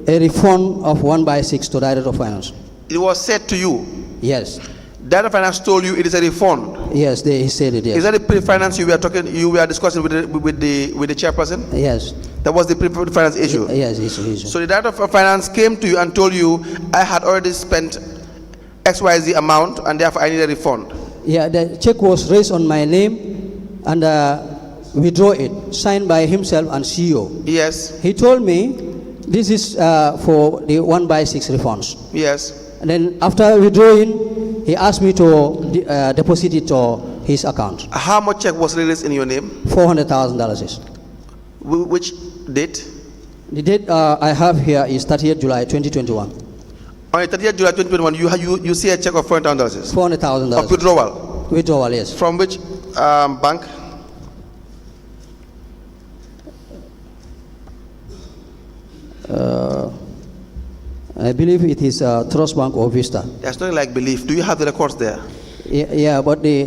a refund of 1/6 to director of finance. It was said to you. Yes. Director of finance told you it is a refund. Yes, he said it. Yes. Is that the pre-finance you were discussing with the chairperson? Yes. That was the pre-finance issue. Yes, it's So the director of finance came to you and told you, I had already spent XYZ amount and therefore I need a refund. Yeah, the check was raised on my name and withdraw it, signed by himself and CEO. Yes. He told me this is for the 1/6 refunds. Yes. And then after withdrawing, he asked me to deposit it to his account. How much check was released in your name? $400,000. Which date? The date I have here is 30th July 2021. On the 30th July 2021, you see a check of $400,000 $400,000. of withdrawal. Withdrawal, yes. From which bank? I believe it is Trust Bank or Vista. There's nothing like belief. Do you have the records there? Yeah, but the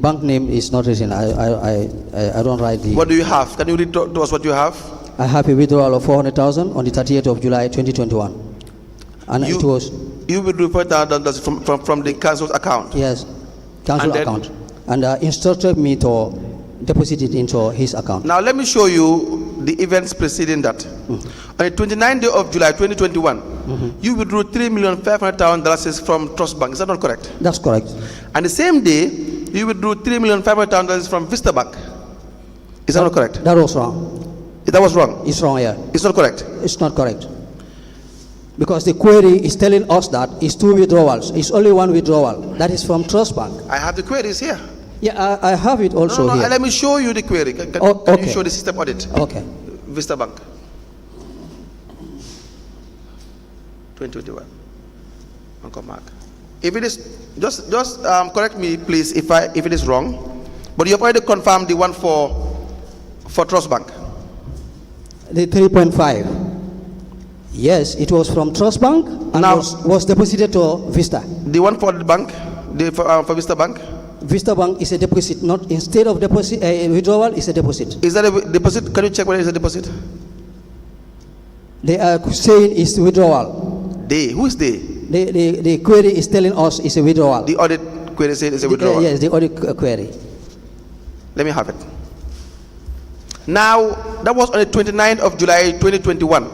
bank name is not written. I don't write the. What do you have? Can you read to us what you have? I have a withdrawal of 400,000 on the 30th of July 2021, and it was You withdrew $400,000 from the council's account. yes, council And then- account, and instructed me to deposit it into his account. Now let me show you the events preceding that. On the 29th day of July 2021, you withdrew $3,500,000 from Trust Bank. Is that not correct? That's correct. And the same day, you withdrew $3,500,000 from Vista Bank. Is that not correct? That was wrong. That was wrong. It's wrong. Yeah, It's not correct. it's not correct. Because the query is telling us that it's two withdrawals. It's only one withdrawal. That is from Trust Bank. I have the queries here. Yeah, I have it also No, here. let me show you the query. Can you okay. show the system audit? Okay. Vista Bank. 2021. Uncle Mark. If it is, just correct me, please, if it is wrong. But you have already confirmed the one for Trust Bank. The 3.5. Yes, it was from Trust Bank and Now- was deposited to Vista. The one for the bank, for Vista Bank, Vista Bank is a deposit, not instead of deposit, withdrawal is a deposit. is that a deposit? Can you check whether it's a deposit? They are saying it's withdrawal. They, who is they? The query is telling us it's a withdrawal. The audit query says it's a withdrawal. Yes, the audit query. Let me have it. Now, that was on the 29th of July 2021.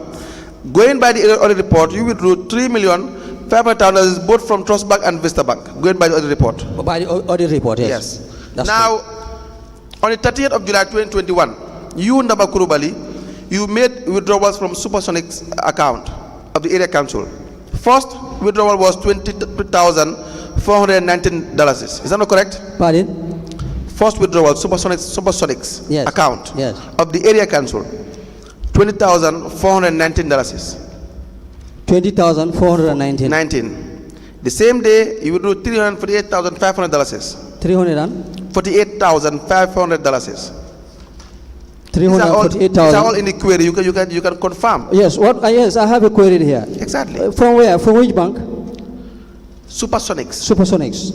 Going by the audit report, you withdrew $3,500,000 both from Trust Bank and Vista Bank. Going by the audit report. By the audit report, yes. Yes. That's Now, on the 30th of July 2021, you, Ndaba Kurubali, you made withdrawals from Supersonic's account of the area council. First withdrawal was $22,419. Is that not correct? Pardon? First withdrawal, Supersonic's Yes. account Yes. of the area council, $20,419. 20,419. 19. The same day, you withdrew $348,500. 48,500. These are all 348,000. in the query. You can confirm. Yes, yes, I have a query here. Exactly. From where? From which bank? Supersonics. Supersonics.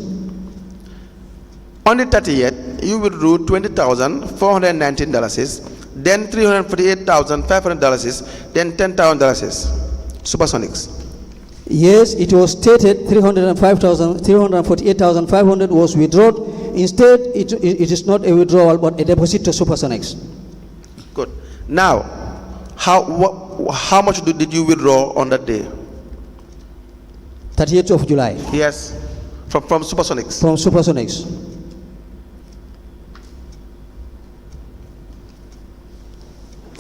On the 30th, you withdrew $20,419, then $348,500, then $10,000. Supersonics. Yes, it was stated 348,500 was withdrawn. Instead, it is not a withdrawal but a deposit to Supersonics. Good. Now, how much did you withdraw on that day? 30th of July Yes, from Supersonics. from Supersonics.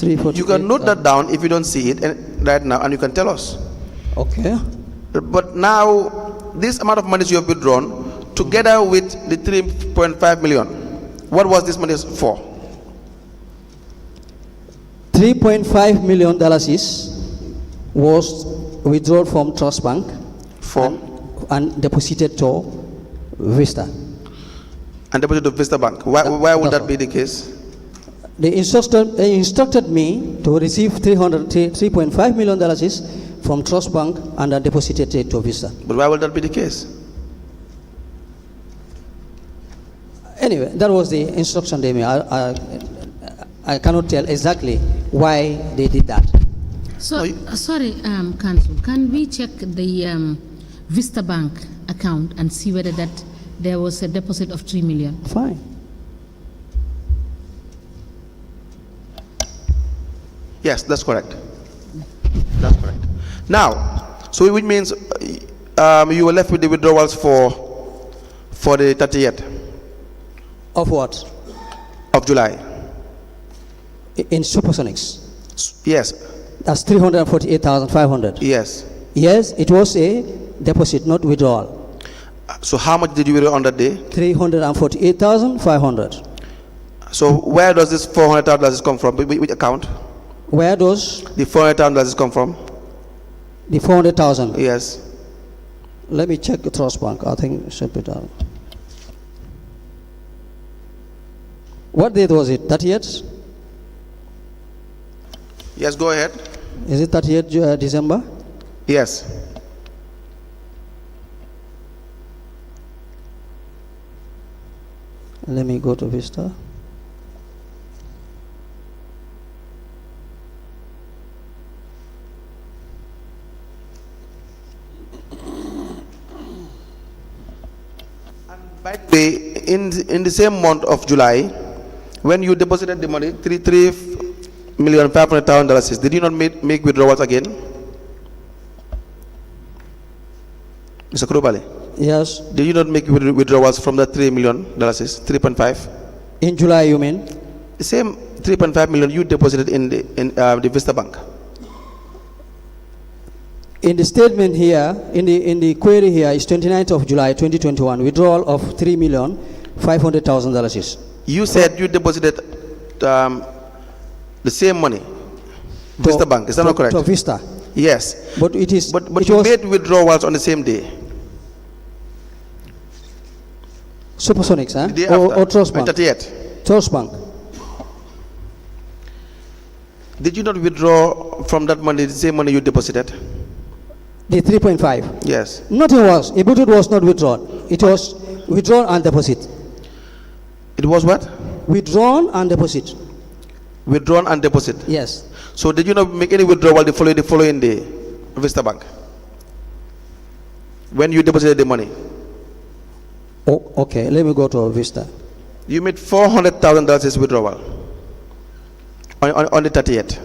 You can note that down if you don't see it right now, and you can tell us. Okay. But now, this amount of money you have withdrawn, together with the 3.5 million, what was this money for? $3.5 million was withdrawn from Trust Bank For and deposited to Vista. and deposited to Vista Bank. Why would that be the case? They instructed me to receive $3.5 million from Trust Bank and deposited it to Vista. But why would that be the case? Anyway, that was the instruction they made. I cannot tell exactly why they did that. So, sorry, Council, can we check the Vista Bank account and see whether that there was a deposit of 3 million? Fine. Yes, that's correct. That's correct. Now, so which means you were left with the withdrawals for the 30th Of what? of July. In Supersonics. Yes, That's 348,500. yes. Yes, it was a deposit, not withdrawal. So how much did you withdraw on that day? 348,500. So where does this $400,000 come from? Which account? Where does The $400,000 come from? the 400,000? Yes. Let me check the Trust Bank. I think it should be done. What date was it? 30th? Yes, go ahead. Is it 30th December? Yes. Let me go to Vista. By the way, in the same month of July, when you deposited the money, $3,500,000, did you not make withdrawals again? Mr. Kurubali, Yes. did you not make withdrawals from the $3 million, 3.5? In July, you mean? The same 3.5 million you deposited in the Vista Bank. In the statement here, in the query here is 29th of July 2021, withdrawal of 3 million $500,000. You said you deposited the same money, Vista Bank. Is that not correct? To Vista. Yes. But it is. But it you was made withdrawals on the same day. Supersonics, huh? The day Or after, Trust on Bank. 30th. Trust Bank. Did you not withdraw from that money the same money you deposited? The 3.5. Yes. Nothing was. A butut was not withdrawn. It was withdrawn and deposit. It was what? Withdrawn and deposit. Withdrawn and deposit. Yes. So did you not make any withdrawal the following day, Vista Bank? When you deposited the money? Oh, okay. Let me go to Vista. You made $400,000 withdrawal on the 30th.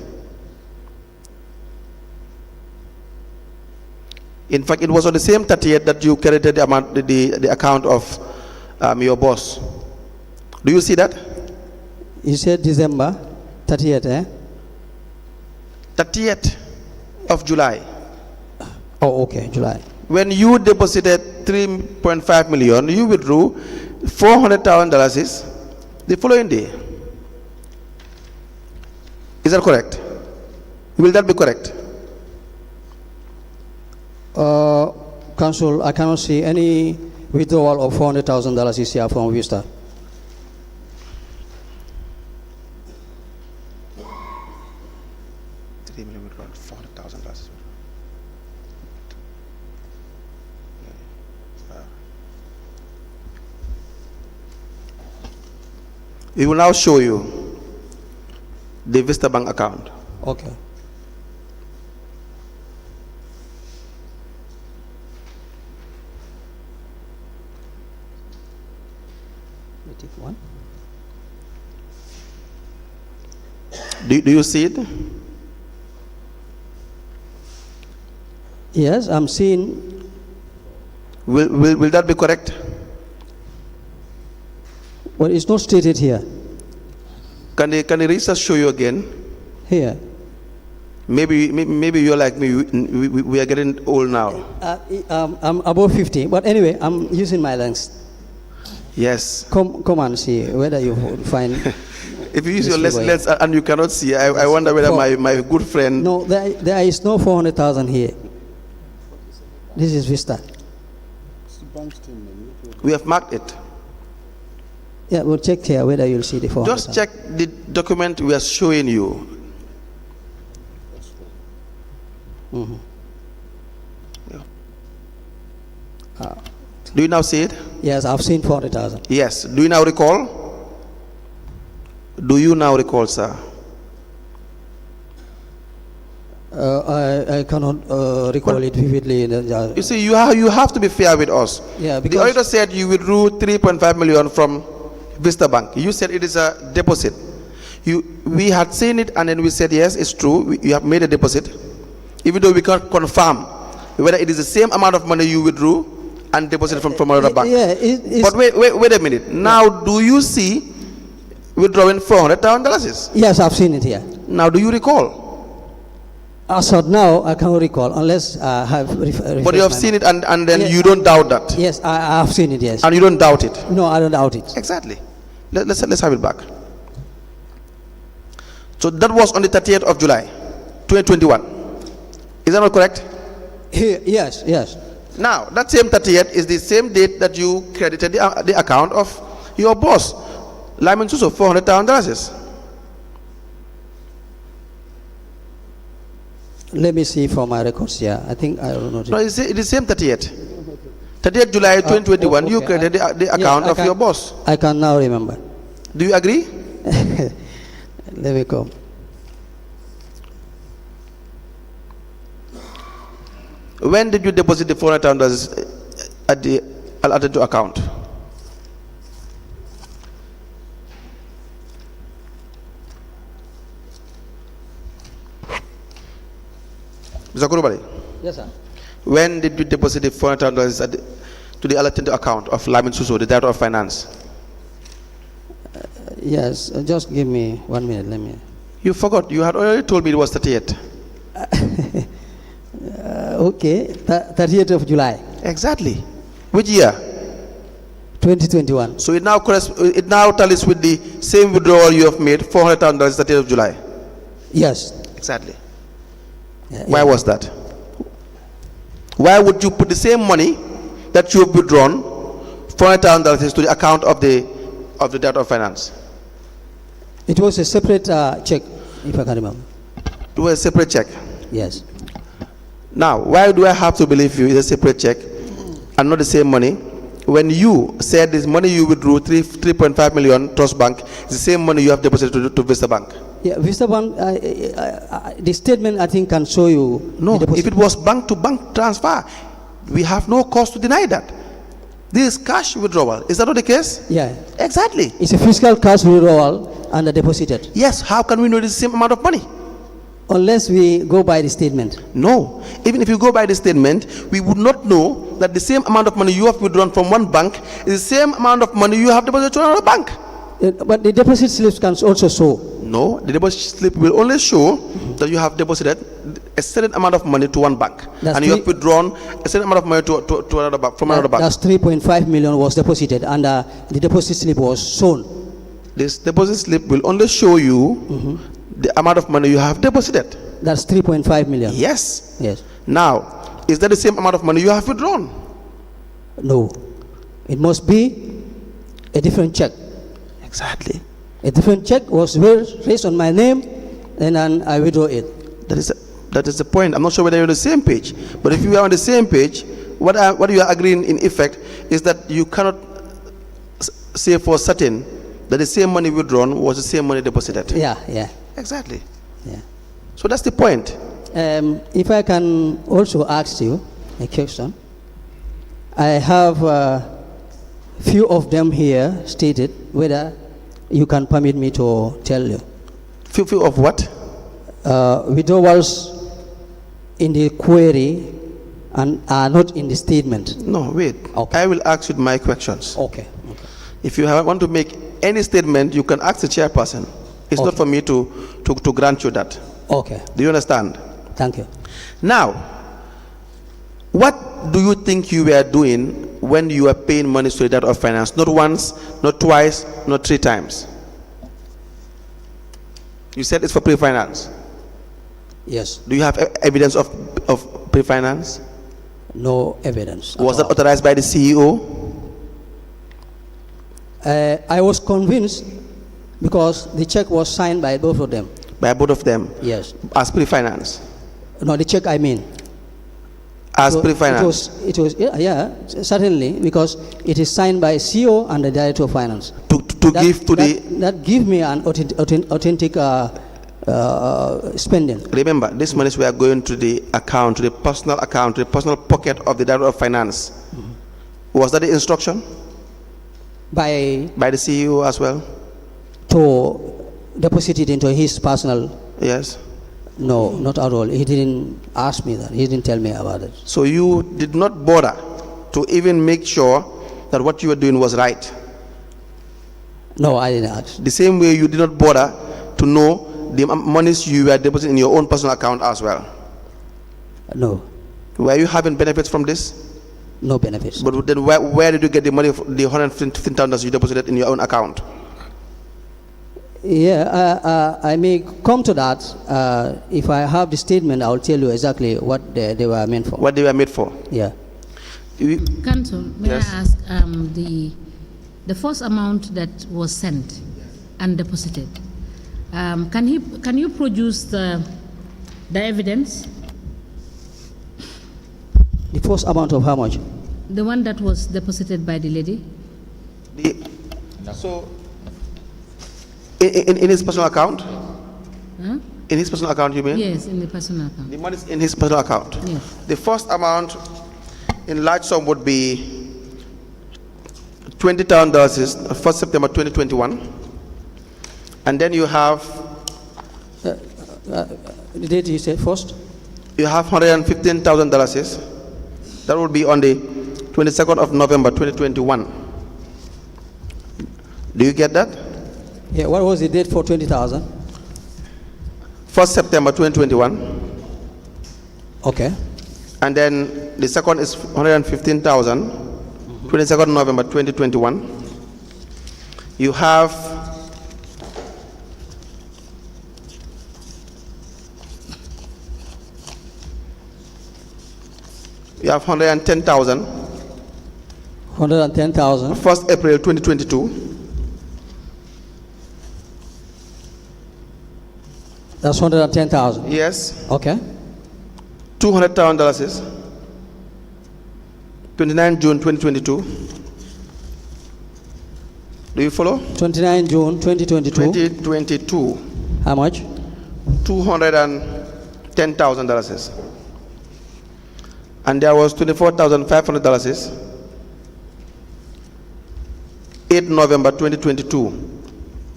In fact, it was on the same 30th that you credited the amount, the account of your boss. Do you see that? You said December 30th, eh? 30th of July. Oh, okay, July. When you deposited 3.5 million, you withdrew $400,000 the following day. Is that correct? Will that be correct? Council, I cannot see any withdrawal of $400,000 this year from Vista. $400,000. We will now show you the Vista Bank account. Okay. One. Do you see it? Yes, I'm seeing. Will that be correct? Well, it's not stated here. Can the research show you again? Here. Maybe you're like me. We are getting old now. I'm above 50, but anyway, I'm using my lens. Yes. Come and see whether you find. If you use your lens and you cannot see, I wonder whether my good friend. No, there is no 400,000 here. This is Vista. We have marked it. Yeah, we'll check here whether you'll see the 400,000. Just check the document we are showing you. Mm-hmm. Yeah. Do you now see it? Yes, I've seen 400,000. Yes. Do you now recall? Do you now recall, sir? I cannot recall it vividly. You see, you have to be fair with us. Yeah, the because auditor said you withdrew 3.5 million from Vista Bank. You said it is a deposit. We had seen it, and then we said yes, it's true. You have made a deposit, even though we can't confirm whether it is the same amount of money you withdrew and deposited from another bank. Yeah, but wait a minute. Now, do you see withdrawing $400,000? Yes, I've seen it here. Now, do you recall? As of now, I cannot recall unless I have. But you have seen it, and then you don't doubt that. Yes, I have seen it. Yes. And you don't doubt it. No, I don't doubt it. Exactly. Let's have it back. So that was on the 30th of July, 2021. Is that not correct? Yes, yes. Now, that same 30th is the same date that you credited the account of your boss, Lyman Suso, $400,000. Let me see from my records here. I think I don't know. No, it's the same 30th. 30th July 2021, you credited the account of your boss. I can now remember. Do you agree? Let me go. When did you deposit the $400,000 at the account? Mr. Kurubali? Yes, sir. When did you deposit the $400,000 to the allotted account of Lamin Suso, the Director of Finance? Yes, just give me 1 minute. Let me. You forgot. You had already told me it was 38. Okay, 30th of July. Exactly. Which year? 2021. So it now tallies with the same withdrawal you have made, $400,000, 30th of July. Yes. Exactly. Yeah, Why yeah. was that? Why would you put the same money that you have withdrawn, $400,000, to the account of the Director of Finance? It was a separate check, if I can remember. It was a separate check. Yes. Now, why do I have to believe you it's a separate check and not the same money? When you said this money you withdrew, 3.5 million Trust Bank, is the same money you have deposited to Vista Bank. Yeah, Vista Bank, the statement I think can show you. No, the deposit. if it was bank-to-bank transfer, we have no cause to deny that. This is cash withdrawal. Is that not the case? Yeah. Exactly. It's a fiscal cash withdrawal and deposited. Yes, how can we know the same amount of money? Unless we go by the statement. No. Even if you go by the statement, we would not know that the same amount of money you have withdrawn from one bank is the same amount of money you have deposited to another bank. But the deposit slips can also show. No, the deposit slip will only show that you have deposited a certain amount of money to one bank, That's and you have withdrawn a certain amount of money to another bank, from another bank. That's 3.5 million was deposited, and the deposit slip was shown. This deposit slip will only show you the amount of money you have deposited. That's 3.5 million. Yes. Yes. Now, is that the same amount of money you have withdrawn? No. It must be a different check. Exactly. A different check was raised on my name, and then I withdraw it. That is the point. I'm not sure whether you're on the same page, but if you are on the same page, what you are agreeing in effect is that you cannot say for certain that the same money withdrawn was the same money deposited. Yeah, yeah. Exactly. Yeah. So that's the point. If I can also ask you a question, I have few of them here stated, whether you can permit me to tell you. Few of what? Withdrawals in the query and are not in the statement. No, wait. Okay. I will ask you my questions. Okay. If you want to make any statement, you can ask the chairperson. It's not for me to grant you that. Okay. Do you understand? Thank you. Now, what do you think you were doing when you were paying money to the Director of Finance? Not once, not twice, not 3 times. You said it's for pre-finance. Yes. Do you have evidence of pre-finance? No evidence. Was at that all. authorized by the CEO? I was convinced because the check was signed by both of them. By both of them? Yes. As pre-finance? No, the check I mean. As So pre-finance? It was yeah, certainly, because it is signed by CEO and the Director of Finance. That give me an authentic spending. Remember, these monies were going to the account, to the personal account, to the personal pocket of the Director of Finance. Was that the instruction? By the CEO as well? To deposit it into his personal. Yes. No, not at all. He didn't ask me that. He didn't tell me about it. So you did not bother to even make sure that what you were doing was right? No, I didn't ask. The same way you did not bother to know the monies you were depositing in your own personal account as well? No. Were you having benefits from this? No benefits. But then where did you get the money, the $115,000 you deposited in your own account? Yeah, I may come to that. If I have the statement, I'll tell you exactly what they were meant for. What they were made for? Yeah. Council, may Yes. I ask, the first amount that was sent and deposited, can you produce the evidence? The first amount of how much? The one that was deposited by the lady? So, in his personal account? Huh? In his personal account, you mean? Yes, in the personal account. The money is in his personal account. Yes. The first amount in large sum would be $20,000 is 1st September 2021. And then you have The date you said first? you have $115,000. That would be on the 22nd of November 2021. Do you get that? Yeah, what was the date for 20,000? 1st September 2021. Okay. And then the second is 115,000 22nd November 2021. You have you have 110,000. 110,000. 1st April 2022. That's 110,000. Yes. Okay. $200,000. 29 June 2022. Do you follow? 29 June 2022. 2022. How much? $210,000. And there was $24,500. 8 November 2022.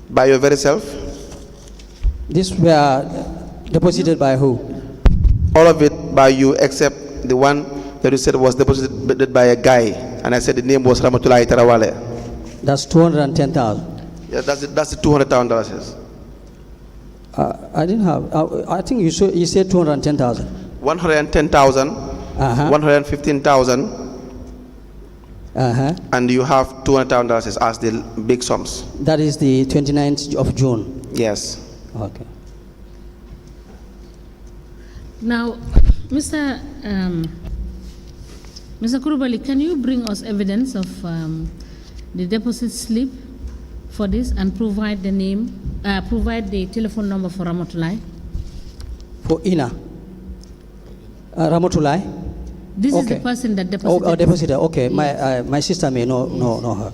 By your very self. These were deposited by who? All of it by you except the one that you said was deposited by a guy. And I said the name was Ramatulai Tarawale. That's 210,000. Yeah, that's the $200,000. I didn't have. I think you said 210,000. 110,000. 115,000. And you have $200,000 as the big sums. That is the 29th of June. Yes. Okay. Now, Mr. Kurubali, can you bring us evidence of the deposit slip for this and provide the name, provide the telephone number for Ramatulai? For Ina? Ramatulai? This is Okay. the person that deposited. Oh, depositor. Okay. Yes. My sister may know her.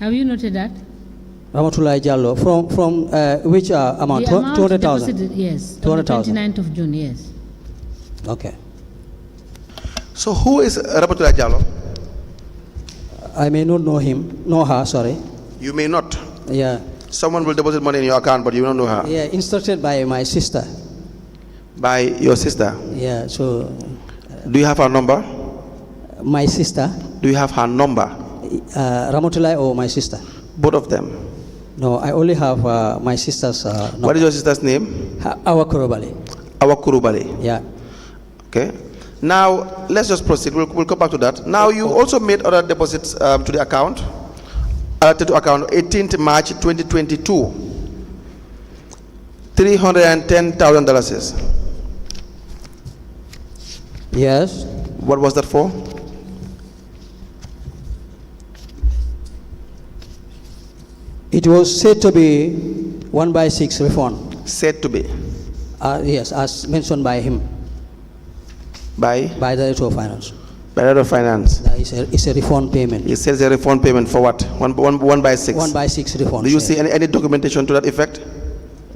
Have you noted that? Ramatulai Jallo. From which amount? The amount 200,000? deposited, yes. 200,000. On the 29th of June, yes. Okay. So who is Ramatulai Jallo? I may not know her, sorry. You may not. Yeah. Someone will deposit money in your account, but you don't know her. Yeah, instructed by my sister. By your sister. Yeah, so Do you have her number? my sister, Do you have her number? Ramatulai or my sister? Both of them. No, I only have my sister's number. What is your sister's name? Our Kurubali. Awakurubali. Yeah. Okay. Now, let's just proceed. We'll come back to that. Now, you also made other deposits to the account. To account 18th March 2022. $310,000. Yes. What was that for? It was said to be 1/6 refund. Said to be. Yes, as mentioned by him, By by the Director of Finance. Director of Finance. It's a refund payment. It says a refund payment for what? 1/6. 1/6 refund. Do you see any documentation to that effect?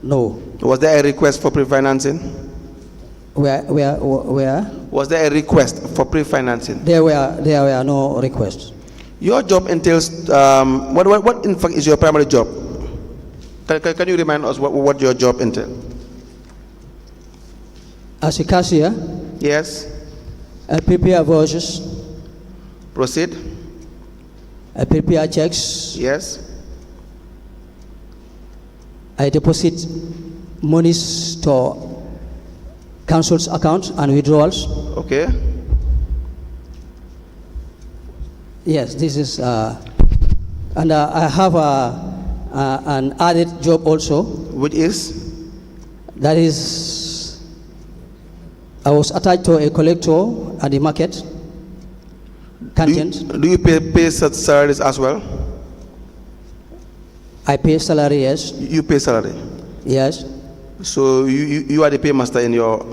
No. Was there a request for pre-financing? Where? Was there a request for pre-financing? There were no requests. Your job entails, what in fact is your primary job? Can you remind us what your job entails? As a cashier, Yes. I prepare vouchers, Proceed. I prepare checks, Yes. I deposit monies to council's accounts and withdrawals. Okay. Yes, this is, and I have an added job also. Which is? That is, I was attached to a collector at the market, content. Do you pay such salaries as well? I pay salary, yes. You pay salary. Yes. So you are the paymaster in your.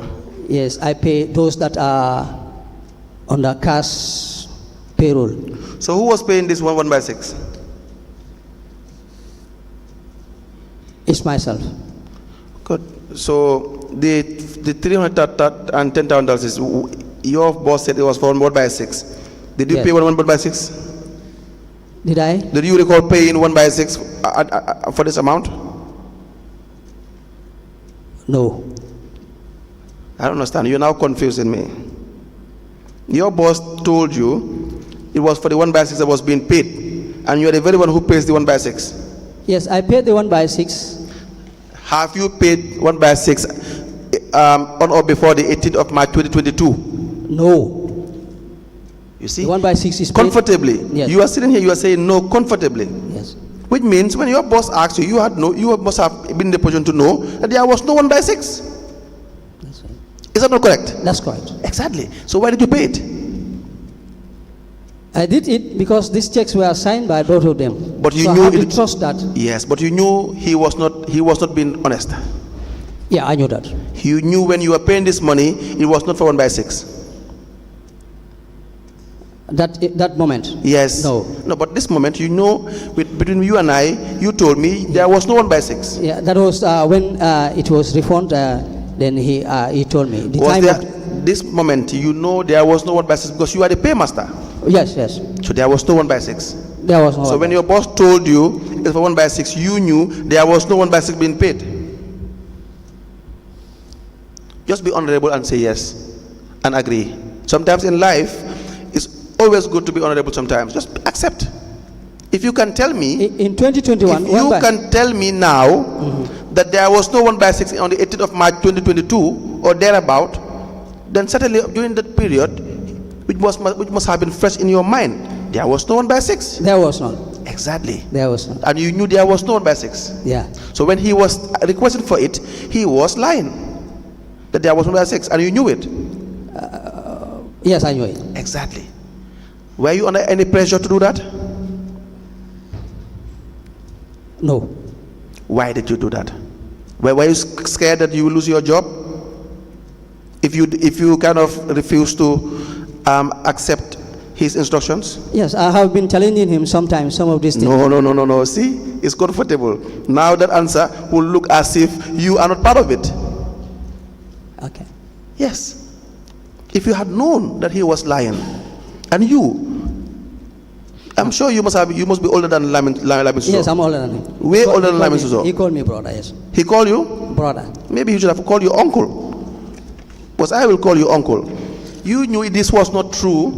Yes, I pay those that are on the cash payroll. So who was paying this 1/6? It's myself. Good. So the $310,000 is your boss said it was for 1/6. Did you Yes. pay 1/6? Did I? Did you recall paying 1/6 for this amount? No. I don't understand. You're now confusing me. Your boss told you it was for the 1/6 that was being paid, and you're the very one who pays the 1/6. Yes, I paid the 1/6. Have you paid 1/6 on or before the 18th of March 2022? No. You see? The 1 by 6 is paid. Comfortably. Yes. You are sitting here, you are saying no comfortably. Yes. Which means when your boss asked you, you must have been in the position to know that there was no 1 by 6. That's right. Is that not correct? That's correct. Exactly. So why did you pay it? I did it because these checks were signed by both of them. But you so knew I had to it- trust that. Yes, but you knew he was not being honest. Yeah, I knew that. You knew when you were paying this money, it was not for 1 by 6. That moment. Yes. No. No, but this moment, you know, between you and I, you told me there was no 1 by 6. Yeah, that was when it was refunded. Then he told me the Was time. there, this moment, you know there was no 1 by 6 because you are the paymaster. Yes, yes. So there was no 1 by 6. There was no. So when your boss told you it's for 1 by 6, you knew there was no 1 by 6 being paid. Just be honorable and say yes and agree. Sometimes in life, it's always good to be honorable sometimes. Just accept. If you can tell me, in 2021, if you can tell me now that there was no 1 by 6 on the 18th of March 2022 or thereabout, then certainly during that period, which must have been fresh in your mind, there was no 1 by 6. There was none. Exactly. There was none. And you knew there was no 1 by 6. Yeah. So when he was requesting for it, he was lying that there was 1 by 6, and you knew it. Yes, I knew it. Exactly. Were you under any pressure to do that? No. Why did you do that? Were you scared that you will lose your job? If you kind of refuse to accept his instructions? Yes, I have been challenging him sometimes. Some of these things. No. See, it's comfortable. Now that answer will look as if you are not part of it. Okay. Yes. If you had known that he was lying, and you, I'm sure you must be older than Lamin Suso. Yes, I'm older than him. Way older than Lamin Suso. He called me brother. Yes. He called you? Brother. Maybe you should have called you uncle. Because I will call you uncle. You knew this was not true,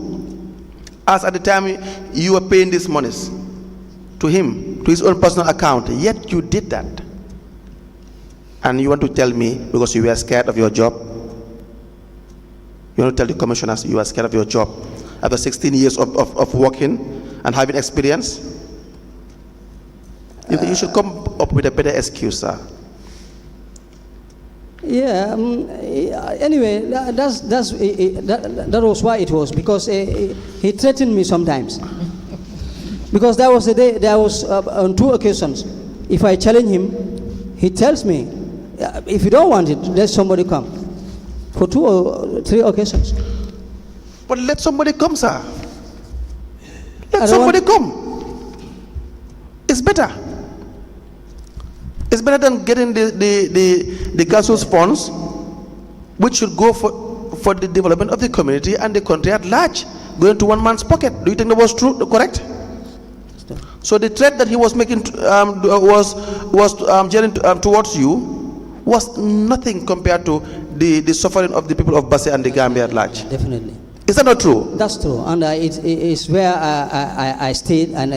as at the time you were paying these monies to him, to his own personal account. Yet you did that. And you want to tell me because you were scared of your job? You want to tell the commissioners you are scared of your job after 16 years of working and having experience? You should come up with a better excuse, sir. Yeah. Anyway, that was why it was, because he threatened me sometimes. Because there was a day, on 2 occasions, if I challenge him, he tells me, if you don't want it, let somebody come. For 2 or 3 occasions. But let somebody come, sir. Let somebody come. It's better. It's better than getting the council's funds, which should go for the development of the community and the country at large, going to one man's pocket. Do you think that was true? Correct? So the threat that he was making towards you was nothing compared to the suffering of the people of Basse and the Gambia at large. Definitely. Is that not true? That's true, and it's where I stayed, and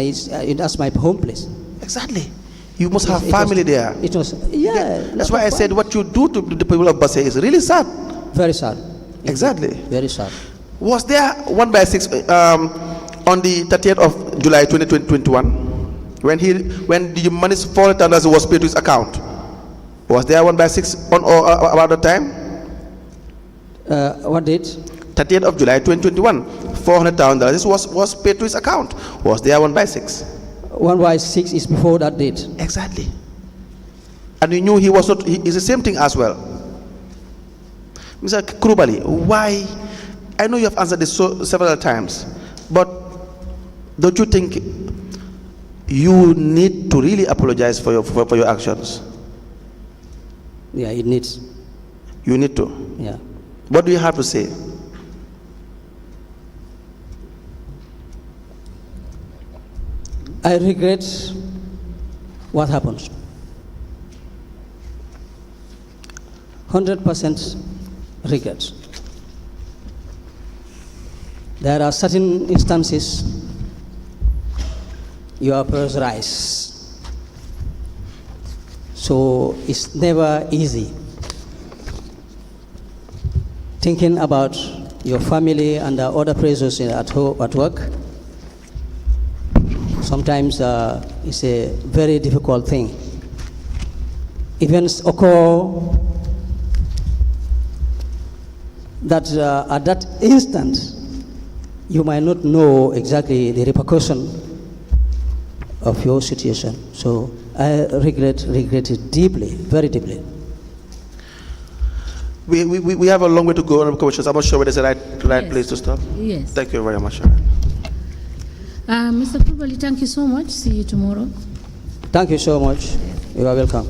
that's my home place. Exactly. You must have family there. It was, yeah. That's why I said what you do to the people of Basse is really sad. Very sad. Exactly. Very sad. Was there 1 by 6 on the 30th of July 2021 when the money for $400 was paid to his account? Was there 1 by 6 on or about the time? What date? 30th of July 2021, $400,000 was paid to his account. Was there 1 by 6? 1 by 6 is before that date. Exactly. And you knew he was not. It's the same thing as well. Mr. Kurubali, why? I know you have answered this several times, but don't you think you need to really apologize for your actions? Yeah, it needs. You need to. Yeah. What do you have to say? I regret what happened. 100% regret. There are certain instances you are pressurized. So it's never easy thinking about your family and other pressures at work. Sometimes it's a very difficult thing. Events occur that at that instant, you might not know exactly the repercussion of your situation. So I regret it deeply, very deeply. We have a long way to go, Honorable Commissioners. I'm not sure whether it's the right Yes. place to stop. Yes. Thank you very much. Mr. Kubali, thank you so much. See you tomorrow. Thank you so much. You are welcome.